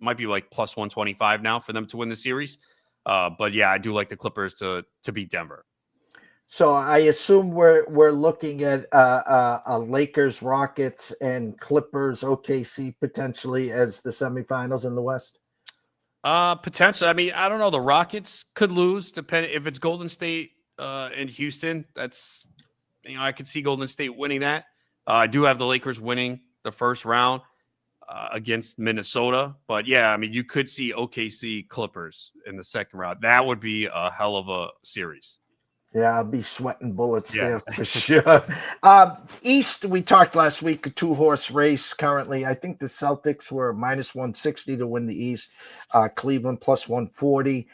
might be like plus 125 now for them to win the series. But yeah, I do like the Clippers to beat Denver. So I assume we're looking at a Lakers, Rockets, and Clippers, OKC potentially as the semifinals in the West. Potentially. I mean, I don't know. The Rockets could lose, depending if it's Golden State and Houston. That's I could see Golden State winning that. I do have the Lakers winning the first round against Minnesota, but yeah, I mean, you could see OKC Clippers in the second round. That would be a hell of a series. Yeah, I'll be sweating bullets Yeah. there for sure. East, we talked last week, a 2-horse race currently. I think the Celtics were minus 160 to win the East. Cleveland plus 140.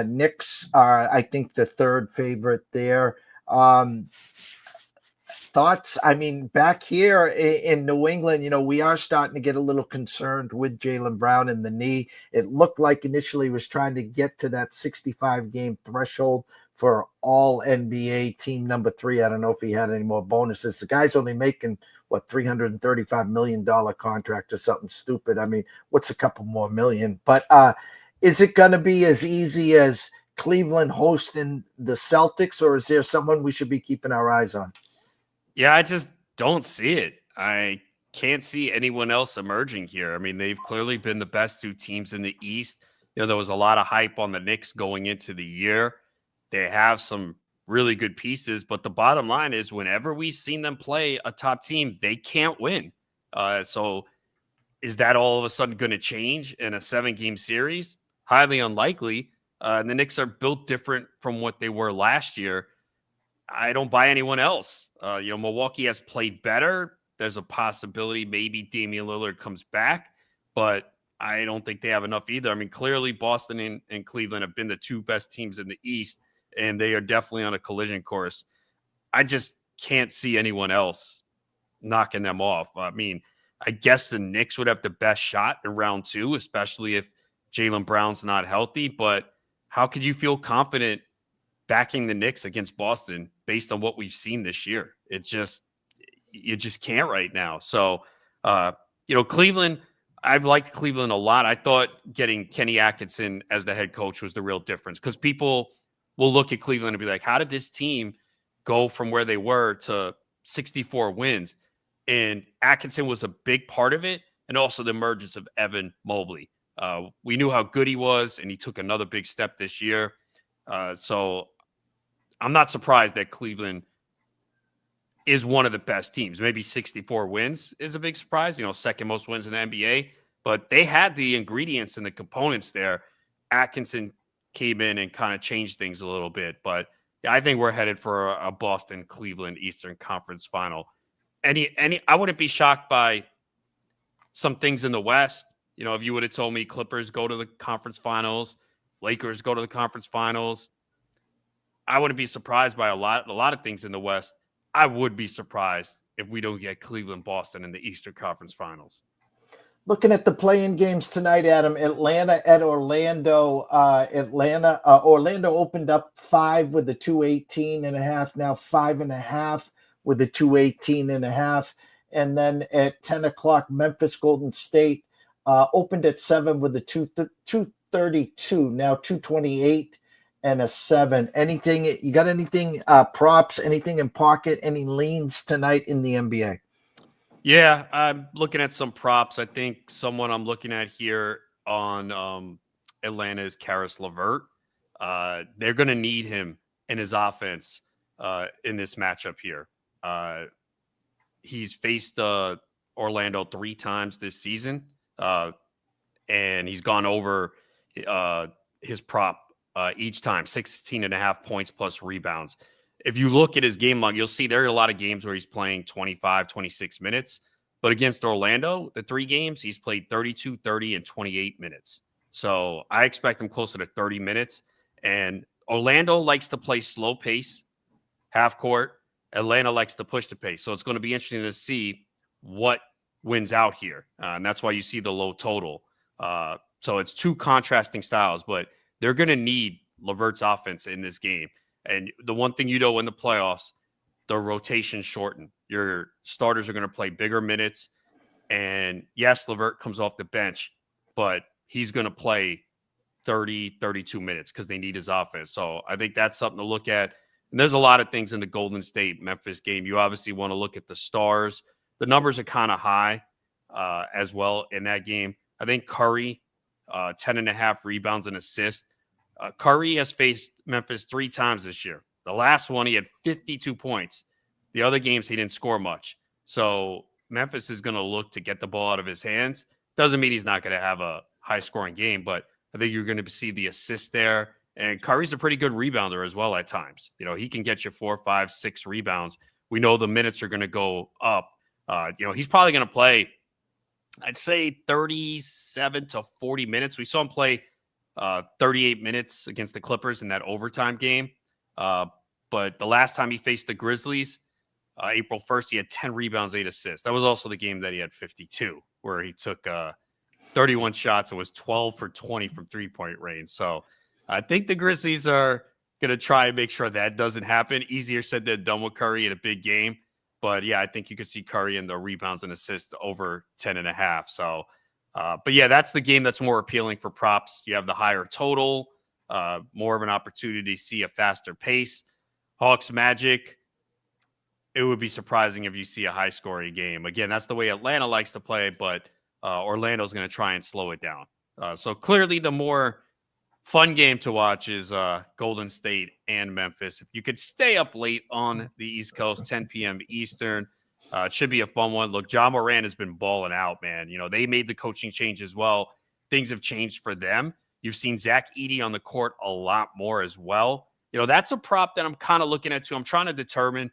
Knicks are, I think, the third favorite there. Thoughts? I mean, back here in New England, we are starting to get a little concerned with Jaylen Brown and the knee. It looked like initially he was trying to get to that 65-game threshold for all NBA team number 3. I don't know if he had any more bonuses. The guy's only making, $335 million contract or something stupid. I mean, what's a couple more million? But is it going to be as easy as Cleveland hosting the Celtics, or is there someone we should be keeping our eyes on? Yeah, I just don't see it. I can't see anyone else emerging here. I mean, they've clearly been the best 2 teams in the East. There was a lot of hype on the Knicks going into the year. They have some really good pieces, but the bottom line is whenever we've seen them play a top team, they can't win. So is that all of a sudden going to change in a 7-game series? Highly unlikely. And the Knicks are built different from what they were last year. I don't buy anyone else. Milwaukee has played better. There's a possibility maybe Damian Lillard comes back, but I don't think they have enough either. I mean, clearly Boston and Cleveland have been the 2 best teams in the East, and they are definitely on a collision course. I just can't see anyone else knocking them off. I mean, I guess the Knicks would have the best shot in round 2, especially if Jaylen Brown's not healthy, but how could you feel confident backing the Knicks against Boston based on what we've seen this year? You just can't right now. So, Cleveland, I've liked Cleveland a lot. I thought getting Kenny Atkinson as the head coach was the real difference, because people will look at Cleveland and be like, how did this team go from where they were to 64 wins? And Atkinson was a big part of it, and also the emergence of Evan Mobley. We knew how good he was, and he took another big step this year. So I'm not surprised that Cleveland is one of the best teams. Maybe 64 wins is a big surprise, second most wins in the NBA, but they had the ingredients and the components there. Atkinson came in and kind of changed things a little bit, but I think we're headed for a Boston-Cleveland Eastern Conference final. I wouldn't be shocked by some things in the West. If you would have told me Clippers go to the conference finals, Lakers go to the conference finals, I wouldn't be surprised by a lot of things in the West. I would be surprised if we don't get Cleveland, Boston in the Eastern Conference Finals. Looking at the play-in games tonight, Adam, Atlanta at Orlando. Orlando opened up 5 with a 218.5, now 5.5 with a 218.5. And then at 10 o'clock, Memphis Golden State opened at 7 with a 232, now 228 and a 7. Anything, you got anything, props, anything in pocket, any leans tonight in the NBA? Yeah, I'm looking at some props. I think someone I'm looking at here on Atlanta is Karis LeVert. They're going to need him in his offense in this matchup here. He's faced Orlando 3 times this season, and he's gone over his prop each time, 16.5 points plus rebounds. If you look at his game log, you'll see there are a lot of games where he's playing 25, 26 minutes. But against Orlando, the 3 games, he's played 32, 30, and 28 minutes. So I expect him closer to 30 minutes. And Orlando likes to play slow pace, half court. Atlanta likes to push the pace. So it's going to be interesting to see what wins out here. And that's why you see the low total. So it's 2 contrasting styles, but they're going to need LeVert's offense in this game. And the one thing in the playoffs, the rotation shorten. Your starters are going to play bigger minutes. And yes, LeVert comes off the bench, but he's going to play 30, 32 minutes because they need his offense. So I think that's something to look at. And there's a lot of things in the Golden State-Memphis game. You obviously want to look at the stars. The numbers are kind of high as well in that game. I think Curry, 10.5 rebounds and assists. Curry has faced Memphis 3 times this year. The last one, he had 52 points. The other games, he didn't score much. So Memphis is going to look to get the ball out of his hands. Doesn't mean he's not going to have a high-scoring game, but I think you're going to see the assist there And Curry's a pretty good rebounder as well at times. You know, he can get you 4, 5, 6 rebounds. We know the minutes are going to go up. You know, he's probably going to play, I'd say 37 to 40 minutes. We saw him play 38 minutes against the Clippers in that overtime game. But the last time he faced the Grizzlies, April 1st, he had 10 rebounds, 8 assists. That was also the game that he had 52, where he took 31 shots and was 12 for 20 from three-point range. So I think the Grizzlies are going to try and make sure that doesn't happen. Easier said than done with Curry in a big game. But, yeah, I think you could see Curry in the rebounds and assists over 10.5. So, but, yeah, that's the game that's more appealing for props. You have the higher total, more of an opportunity to see a faster pace. Hawks Magic, it would be surprising if you see a high-scoring game. Again, that's the way Atlanta likes to play, but Orlando's going to try and slow it down. So, clearly the more fun game to watch is Golden State and Memphis. If you could stay up late on the East Coast, 10 p.m. Eastern, it should be a fun one. Look, John Moran has been balling out, man. You know, they made the coaching change as well. Things have changed for them. You've seen Zach Edey on the court a lot more as well. You know, that's a prop that I'm kind of looking at too. I'm trying to determine.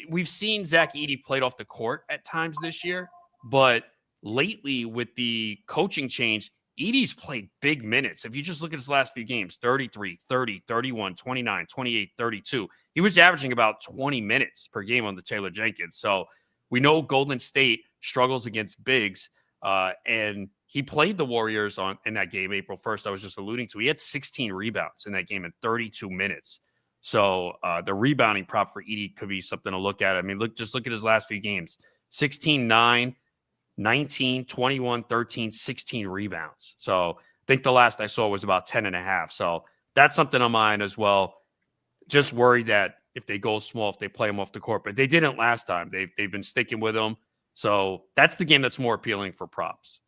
We've seen Zach Edey played off the court at times this year, but lately with the coaching change, Edey's played big minutes. If you just look at his last few games, 33, 30, 31, 29, 28, 32, he was averaging about 20 minutes per game on the Taylor Jenkins. So we know Golden State struggles against bigs, and he played the Warriors in that game, April 1st, I was just alluding to. He had 16 rebounds in that game in 32 minutes. So the rebounding prop for Edey could be something to look at. I mean, look at his last few games, 16, 9, 19, 21, 13, 16 rebounds. So I think the last I saw was about 10.5. So that's something on mine as well. Just worried that if they go small, if they play him off the court, but they didn't last time. They've been sticking with him. So that's the game that's more appealing for props.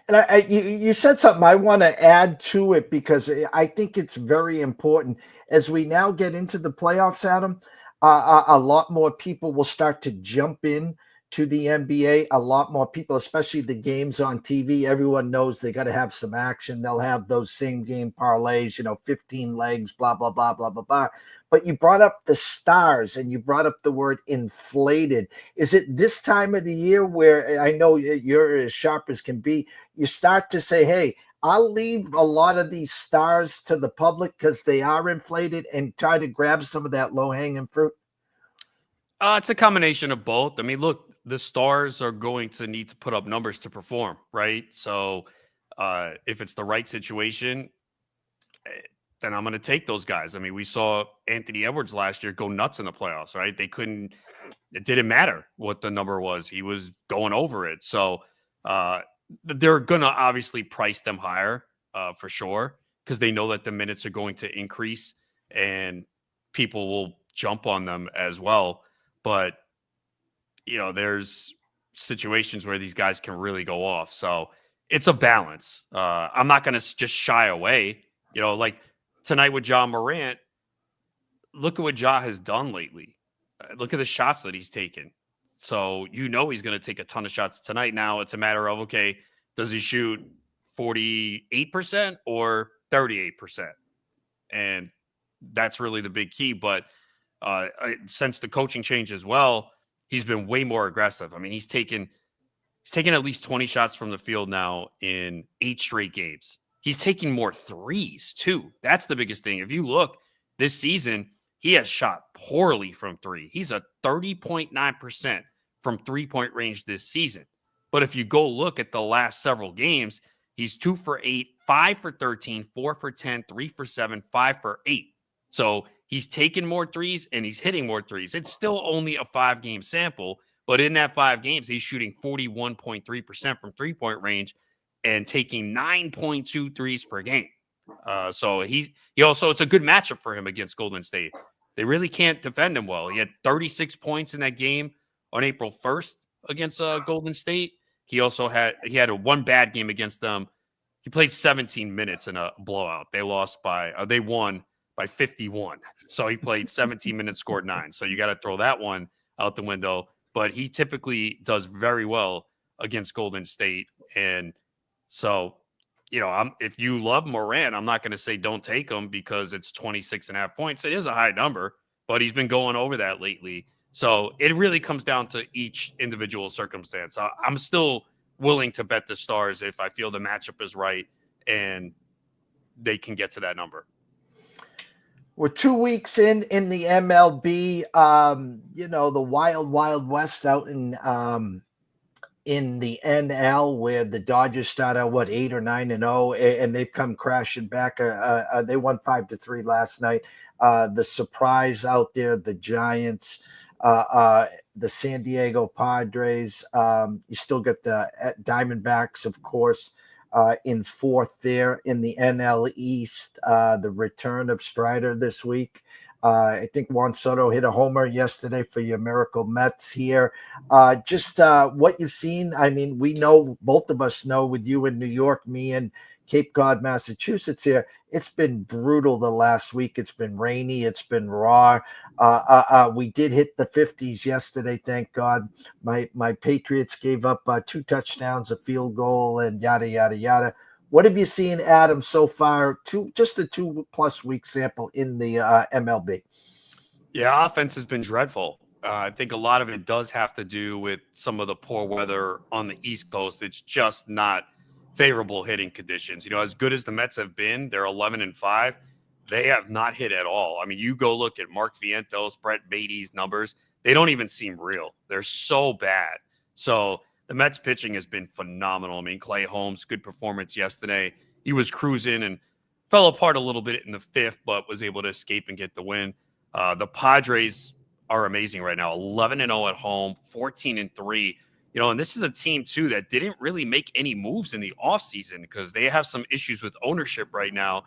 And you said something I want to add to it because I think it's very important. As we now get into the playoffs, Adam, a lot more people will start to jump in to the NBA. A lot more people, especially the games on TV, everyone knows they got to have some action. They'll have those same game parlays, 15 legs, blah, blah, blah, blah, blah, blah. But you brought up the stars and you brought up the word inflated. Is it this time of the year where I know you're as sharp as can be, you start to say, hey, I'll leave a lot of these stars to the public because they are inflated and try to grab some of that low-hanging fruit? It's a combination of both. I mean, look, the stars are going to need to put up numbers to perform, right? So if it's the right situation, then I'm going to take those guys. I mean, we saw Anthony Edwards last year go nuts in the playoffs, right? It didn't matter what the number was. He was going over it. So they're going to obviously price them higher for sure because they know that the minutes are going to increase and people will jump on them as well. But, there's situations where these guys can really go off. So it's a balance. I'm not going to just shy away, like tonight with Ja Morant. Look at what Ja has done lately. Look at the shots that he's taken. So, he's going to take a ton of shots tonight. Now it's a matter of, okay, does he shoot 48% or 38%? And that's really the big key. But since the coaching change as well, he's been way more aggressive. I mean, he's taken at least 20 shots from the field now in 8 straight games. He's taking more threes too. That's the biggest thing. If you look this season, he has shot poorly from 3. He's a 30.9% from 3-point range this season. But if you go look at the last several games, he's 2 for 8, 5 for 13, 4 for 10, 3 for 7, 5 for 8. So he's taking more threes and he's hitting more threes. It's still only a 5-game sample, but in that 5 games, he's shooting 41.3% from 3-point range and taking 9.2 threes per game. So he also, it's a good matchup for him against Golden State. They really can't defend him well. He had 36 points in that game on April 1st against Golden State. He had a one bad game against them. He played 17 minutes in a blowout. They won by 51. So he played 17 minutes, scored 9. So you got to throw that one out the window. But he typically does very well against Golden State. And so if you love Morant, I'm not going to say don't take him because it's 26.5 points. It is a high number, but he's been going over that lately. So it really comes down to each individual circumstance. I'm still willing to bet the Stars if I feel the matchup is right and they can get to that number. We're 2 weeks in the MLB. The wild west out in the NL, where the Dodgers start out 8 or 9-0, and they've come crashing back. They won 5-3 last night. The surprise out there, the Giants, the San Diego Padres. You still get the Diamondbacks, of course, in fourth there in the NL East. The return of Strider this week. I think Juan Soto hit a homer yesterday for your Miracle Mets here. Just what you've seen. I mean, we know, both of us know, with you in New York, me in Cape Cod, Massachusetts here, it's been brutal the last week. It's been rainy. It's been raw. We did hit the 50s yesterday, thank God. My Patriots gave up 2 touchdowns, a field goal, and yada, yada, yada. What have you seen, Adam, so far? Just a 2+ week sample in the MLB. Yeah, offense has been dreadful. I think a lot of it does have to do with some of the poor weather on the East Coast. It's just not favorable hitting conditions. As good as the Mets have been, they're 11-5. They have not hit at all. I mean, you go look at Mark Vientos, Brett Beatty's numbers. They don't even seem real. They're so bad. So the Mets pitching has been phenomenal. I mean, Clay Holmes, good performance yesterday. He was cruising and fell apart a little bit in the 5th, but was able to escape and get the win. The Padres are amazing right now. 11-0 at home, 14-3. And this is a team, too, that didn't really make any moves in the offseason because they have some issues with ownership right now.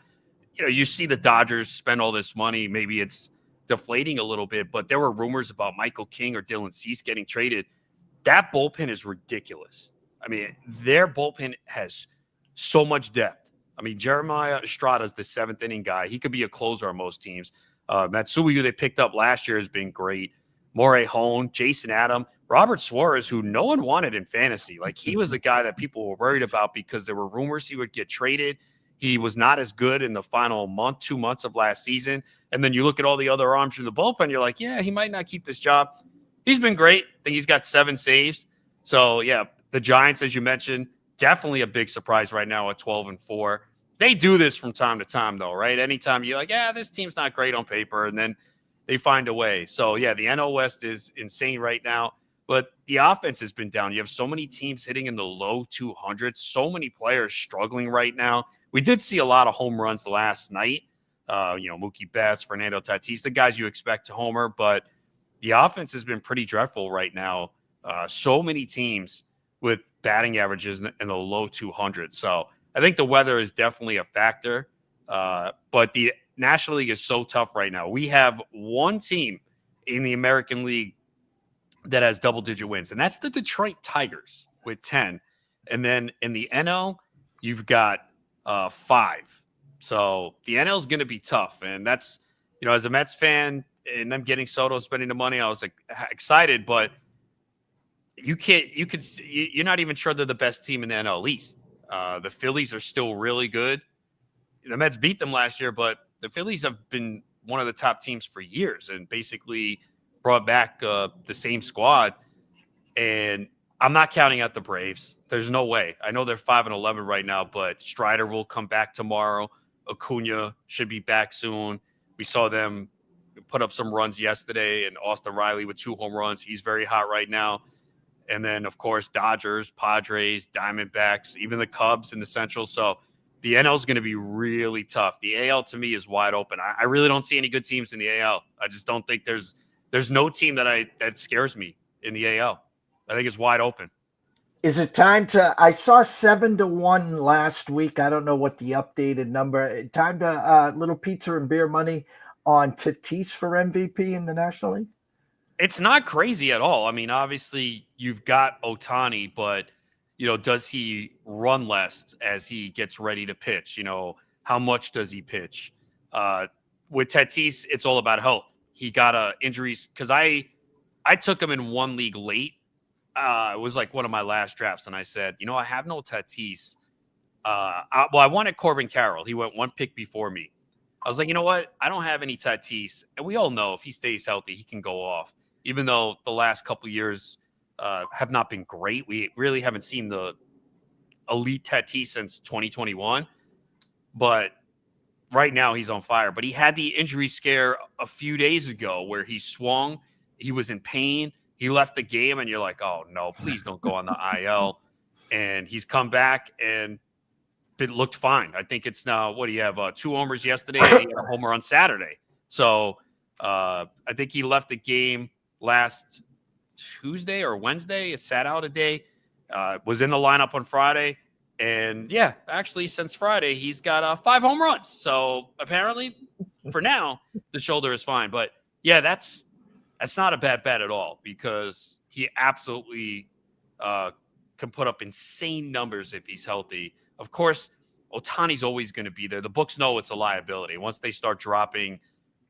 You see the Dodgers spend all this money. Maybe it's deflating a little bit, but there were rumors about Michael King or Dylan Cease getting traded. That bullpen is ridiculous. I mean, their bullpen has so much depth. I mean, Jeremiah Estrada's the 7th inning guy. He could be a closer on most teams. Matsuyu, they picked up last year, has been great. Morey Hone, Jason Adam, Robert Suarez, who no one wanted in fantasy. Like, he was a guy that people were worried about because there were rumors he would get traded. He was not as good in the final 2 months of last season. And then you look at all the other arms in the bullpen, you're like, yeah, he might not keep this job. He's been great. I think he's got 7 saves. So, yeah, the Giants, as you mentioned, definitely a big surprise right now at 12-4. They do this from time to time, though, right? Anytime you're like, yeah, this team's not great on paper, and then they find a way. So, yeah, the NL West is insane right now, but the offense has been down. You have so many teams hitting in the low 200s, so many players struggling right now. We did see a lot of home runs last night. Mookie Betts, Fernando Tatis, the guys you expect to homer, but the offense has been pretty dreadful right now. So many teams with batting averages in the low 200s. So I think the weather is definitely a factor, but the National League is so tough right now. We have one team in the American League that has double-digit wins, and that's the Detroit Tigers with 10. And then in the NL, you've got 5. So the NL is going to be tough, and that's, as a Mets fan and them getting Soto, spending the money, I was excited, but you're not even sure they're the best team in the NL East. The Phillies are still really good. The Mets beat them last year, but the Phillies have been one of the top teams for years and basically brought back the same squad. And I'm not counting out the Braves. There's no way. I know they're 5-11 right now, but Strider will come back tomorrow. Acuna should be back soon. We saw them put up some runs yesterday, and Austin Riley with 2 home runs. He's very hot right now. And then, of course, Dodgers, Padres, Diamondbacks, even the Cubs in the Central. So the NL is going to be really tough. The AL, to me, is wide open. I really don't see any good teams in the AL. I just don't think there's no team that scares me in the AL. I think it's wide open. Is it time to? I saw 7-1 last week. I don't know what the updated number. Time to little pizza and beer money on Tatis for MVP in the National League. It's not crazy at all. I mean, obviously you've got Ohtani, but does he run less as he gets ready to pitch? How much does he pitch? With Tatis, it's all about health. He got injuries because I took him in one league late. It was like one of my last drafts, and I said, I have no Tatis. I wanted Corbin Carroll. He went one pick before me. I was like, you know what? I don't have any Tatis. And we all know if he stays healthy, he can go off. Even though the last couple of years have not been great. We really haven't seen the elite Tatis since 2021. But right now he's on fire. But he had the injury scare a few days ago where he swung. He was in pain. He left the game. And you're like, oh, no, please don't go on the IL. And he's come back and it looked fine. I think it's now, what do you have? 2 homers yesterday and he had a homer on Saturday. So I think he left the game last Tuesday or Wednesday. It sat out a day. Was in the lineup on Friday. And yeah, actually since Friday, he's got 5 home runs. So apparently for now, the shoulder is fine. But yeah, that's not a bad bet at all because he absolutely can put up insane numbers if he's healthy. Of course, Ohtani's always going to be there. The books know it's a liability. Once they start dropping,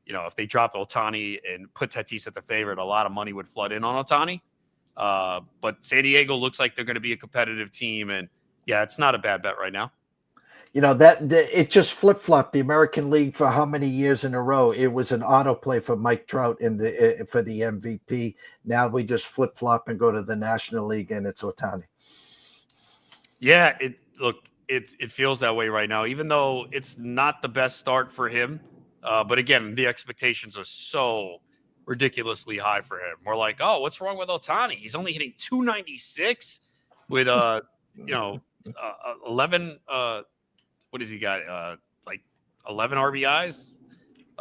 if they drop Ohtani and put Tatis at the favorite, a lot of money would flood in on Ohtani. But San Diego looks like they're going to be a competitive team. And yeah, it's not a bad bet right now. It just flip-flopped the American League for how many years in a row? It was an autoplay for Mike Trout for the MVP. Now we just flip-flop and go to the National League and it's Ohtani. Yeah, it feels that way right now, even though it's not the best start for him. But again, the expectations are so ridiculously high for him. We're like, oh, what's wrong with Ohtani? He's only hitting 296 with 11 what has he got? Like 11 RBIs?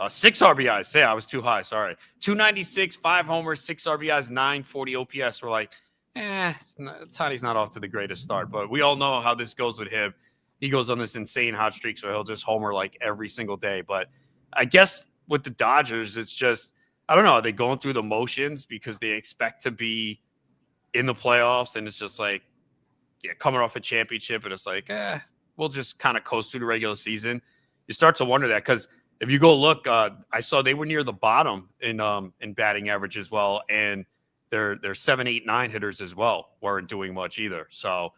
6 RBIs. Yeah, I was too high. Sorry. 296, 5 homers, 6 RBIs, 940 OPS. We're like, Ohtani's not off to the greatest start, but we all know how this goes with him. He goes on this insane hot streak, so he'll just homer like every single day. But I guess with the Dodgers, it's just, I don't know, are they going through the motions because they expect to be in the playoffs? And it's just like, coming off a championship, and it's like, we'll just kind of coast through the regular season. You start to wonder that because if you go look, I saw they were near the bottom in batting average as well, and their 7, 8, 9 hitters as well weren't doing much either. So,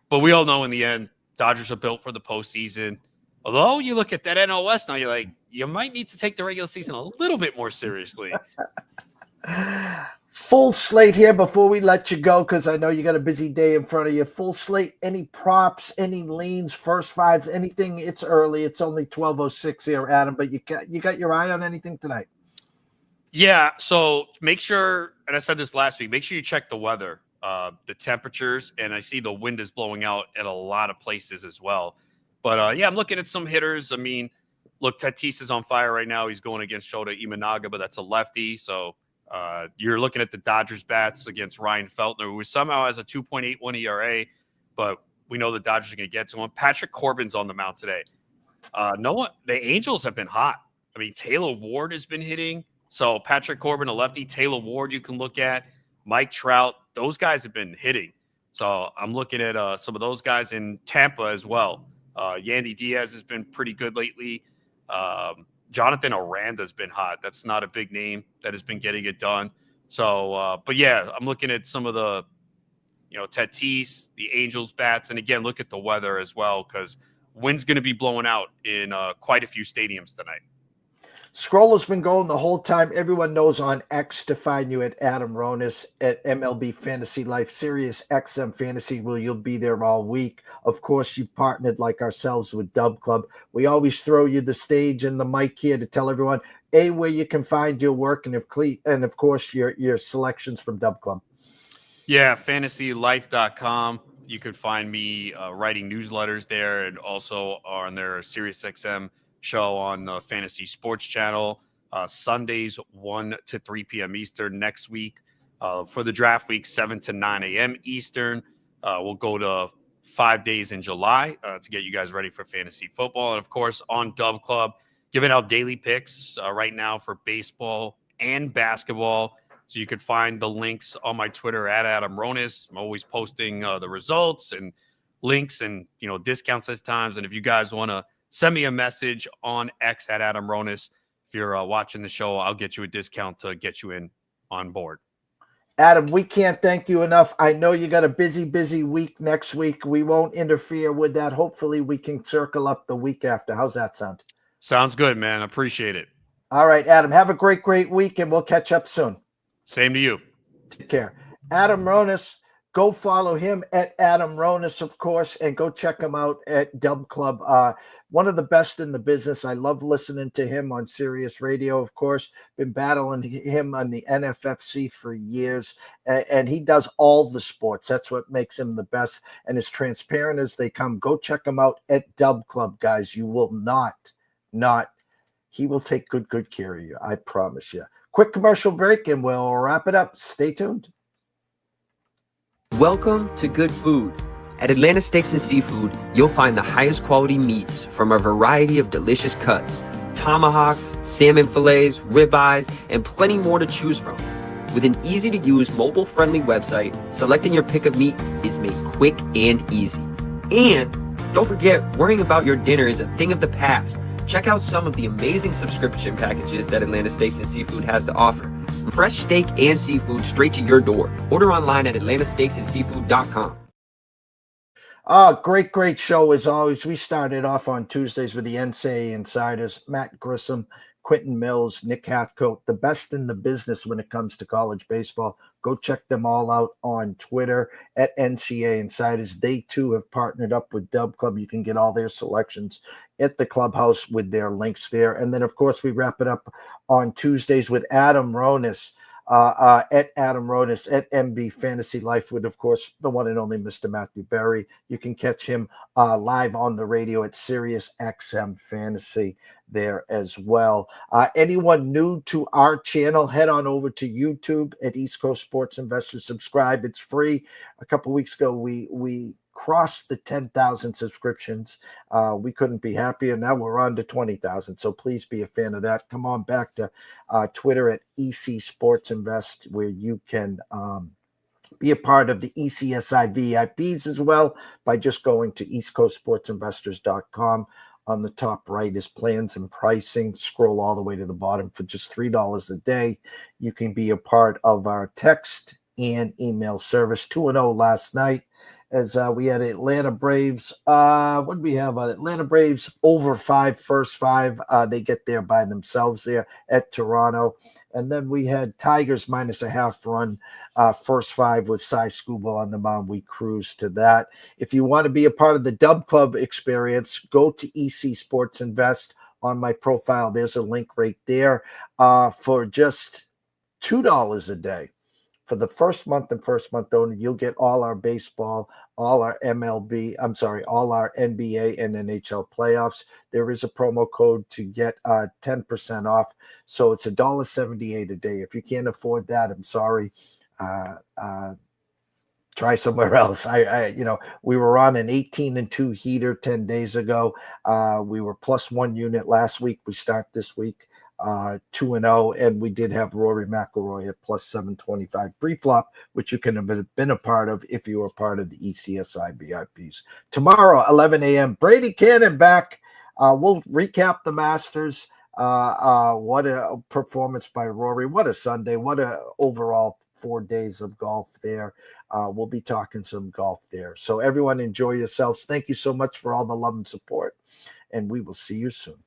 but we all know in the end, Dodgers are built for the postseason. Although you look at that NL West now, you're like, you might need to take the regular season a little bit more seriously. Full slate here before we let you go, because I know you got a busy day in front of you. Full slate, any props, any leans, first fives, anything. It's early. It's only 12:06 here, Adam, but you got your eye on anything tonight? Yeah, so make sure, and I said this last week, make sure you check the weather, the temperatures, and I see the wind is blowing out at a lot of places as well. But, yeah, I'm looking at some hitters. I mean, look, Tatis is on fire right now. He's going against Shota Imanaga, but that's a lefty. So you're looking at the Dodgers bats against Ryan Feltner, who somehow has a 2.81 ERA, but we know the Dodgers are going to get to him. Patrick Corbin's on the mound today. The Angels have been hot. I mean, Taylor Ward has been hitting. So Patrick Corbin, a lefty, Taylor Ward you can look at, Mike Trout, those guys have been hitting. So I'm looking at some of those guys in Tampa as well. Yandy Diaz has been pretty good lately. Jonathan Aranda's been hot. That's not a big name that has been getting it done. So, but yeah, I'm looking at some of the, Tatis, the Angels bats. And again, look at the weather as well, because wind's going to be blowing out in quite a few stadiums tonight. Scroller's been going the whole time. Everyone knows on X to find you at Adam Ronis at MLB Fantasy Life, Sirius XM Fantasy. You'll be there all week. Of course, you partnered like ourselves with Dub Club. We always throw you the stage and the mic here to tell everyone where you can find your work and of course your selections from Dub Club. Yeah, fantasylife.com. You could find me writing newsletters there, and also on their Sirius XM show on the Fantasy Sports Channel, Sundays 1 to 3 p.m. Eastern next week. For the draft week, 7 to 9 a.m. Eastern. We'll go to 5 days in July to get you guys ready for fantasy football. And, of course, on Dub Club, giving out daily picks right now for baseball and basketball. So you could find the links on my Twitter at Adam Ronis. I'm always posting the results and links and, discounts at times. And if you guys want to send me a message on X at Adam Ronis. If you're watching the show, I'll get you a discount to get you in on board. Adam, we can't thank you enough. I know you got a busy week next week. We won't interfere with that. Hopefully we can circle up the week after. How's that sound? Sounds good, man. Appreciate it. All right, Adam, have a great week, and we'll catch up soon. Same to you. Take care. Adam Ronis, go follow him at Adam Ronis, of course, and go check him out at Dub Club. One of the best in the business. I love listening to him on Sirius Radio, of course. Been battling him on the NFFC for years, and he does all the sports. That's what makes him the best, and as transparent as they come. Go check him out at Dub Club, guys. You will not. He will take good care of you. I promise you. Quick commercial break, and we'll wrap it up. Stay tuned. Welcome to Good Food. At Atlanta Steaks and Seafood, you'll find the highest quality meats from a variety of delicious cuts, tomahawks, salmon fillets, ribeyes, and plenty more to choose from. With an easy-to-use mobile-friendly website, selecting your pick of meat is made quick and easy. And don't forget, worrying about your dinner is a thing of the past. Check out some of the amazing subscription packages that Atlanta Steaks and Seafood has to offer. Fresh steak and seafood straight to your door. Order online at atlantasteaksandseafood.com. Great show as always. We started off on Tuesdays with the NCAA Insiders, Matt Grissom, Quentin Mills, Nick Hathcote, the best in the business when it comes to college baseball. Go check them all out on Twitter at NCAA Insiders. They too have partnered up with Dub Club. You can get all their selections at the clubhouse with their links there. And then, of course, we wrap it up on Tuesdays with Adam Ronis. At Adam Ronis at MB Fantasy Life with, of course, the one and only Mr. Matthew Berry. You can catch him live on the radio at Sirius XM Fantasy there as well. Anyone new to our channel, head on over to YouTube at East Coast Sports Investors. Subscribe. It's free. A couple weeks ago, we crossed the 10,000 subscriptions. We couldn't be happier. Now we're on to 20,000. So please be a fan of that. Come on back to Twitter at EC Sports Invest, where you can be a part of the ECSI VIPs as well by just going to eastcoastsportsinvestors.com. On the top right is plans and pricing. Scroll all the way to the bottom. For just $3 a day, you can be a part of our text and email service. 2-0 last night. As we had Atlanta Braves, what did we have? Atlanta Braves over 5, first 5. They get there by themselves there at Toronto. And then we had Tigers -0.5 run. First 5 with Cy Skubal on the mound. We cruised to that. If you want to be a part of the Dub Club experience, go to EC Sports Invest on my profile. There's a link right there for just $2 a day. For the first month and first month only, you'll get all our baseball, all our all our NBA and NHL playoffs. There is a promo code to get 10% off. So it's $1.78 a day. If you can't afford that, I'm sorry. Try somewhere else. We were on an 18-2 heater 10 days ago. We were +1 unit last week. We start this week 2-0, and we did have Rory McIlroy at +725 pre-flop, which you can have been a part of if you were part of the ECSI VIPs. Tomorrow, 11 a.m., Brady Cannon back. We'll recap the Masters. What a performance by Rory. What a Sunday. What a overall 4 days of golf there. We'll be talking some golf there. So everyone enjoy yourselves. Thank you so much for all the love and support, and we will see you soon.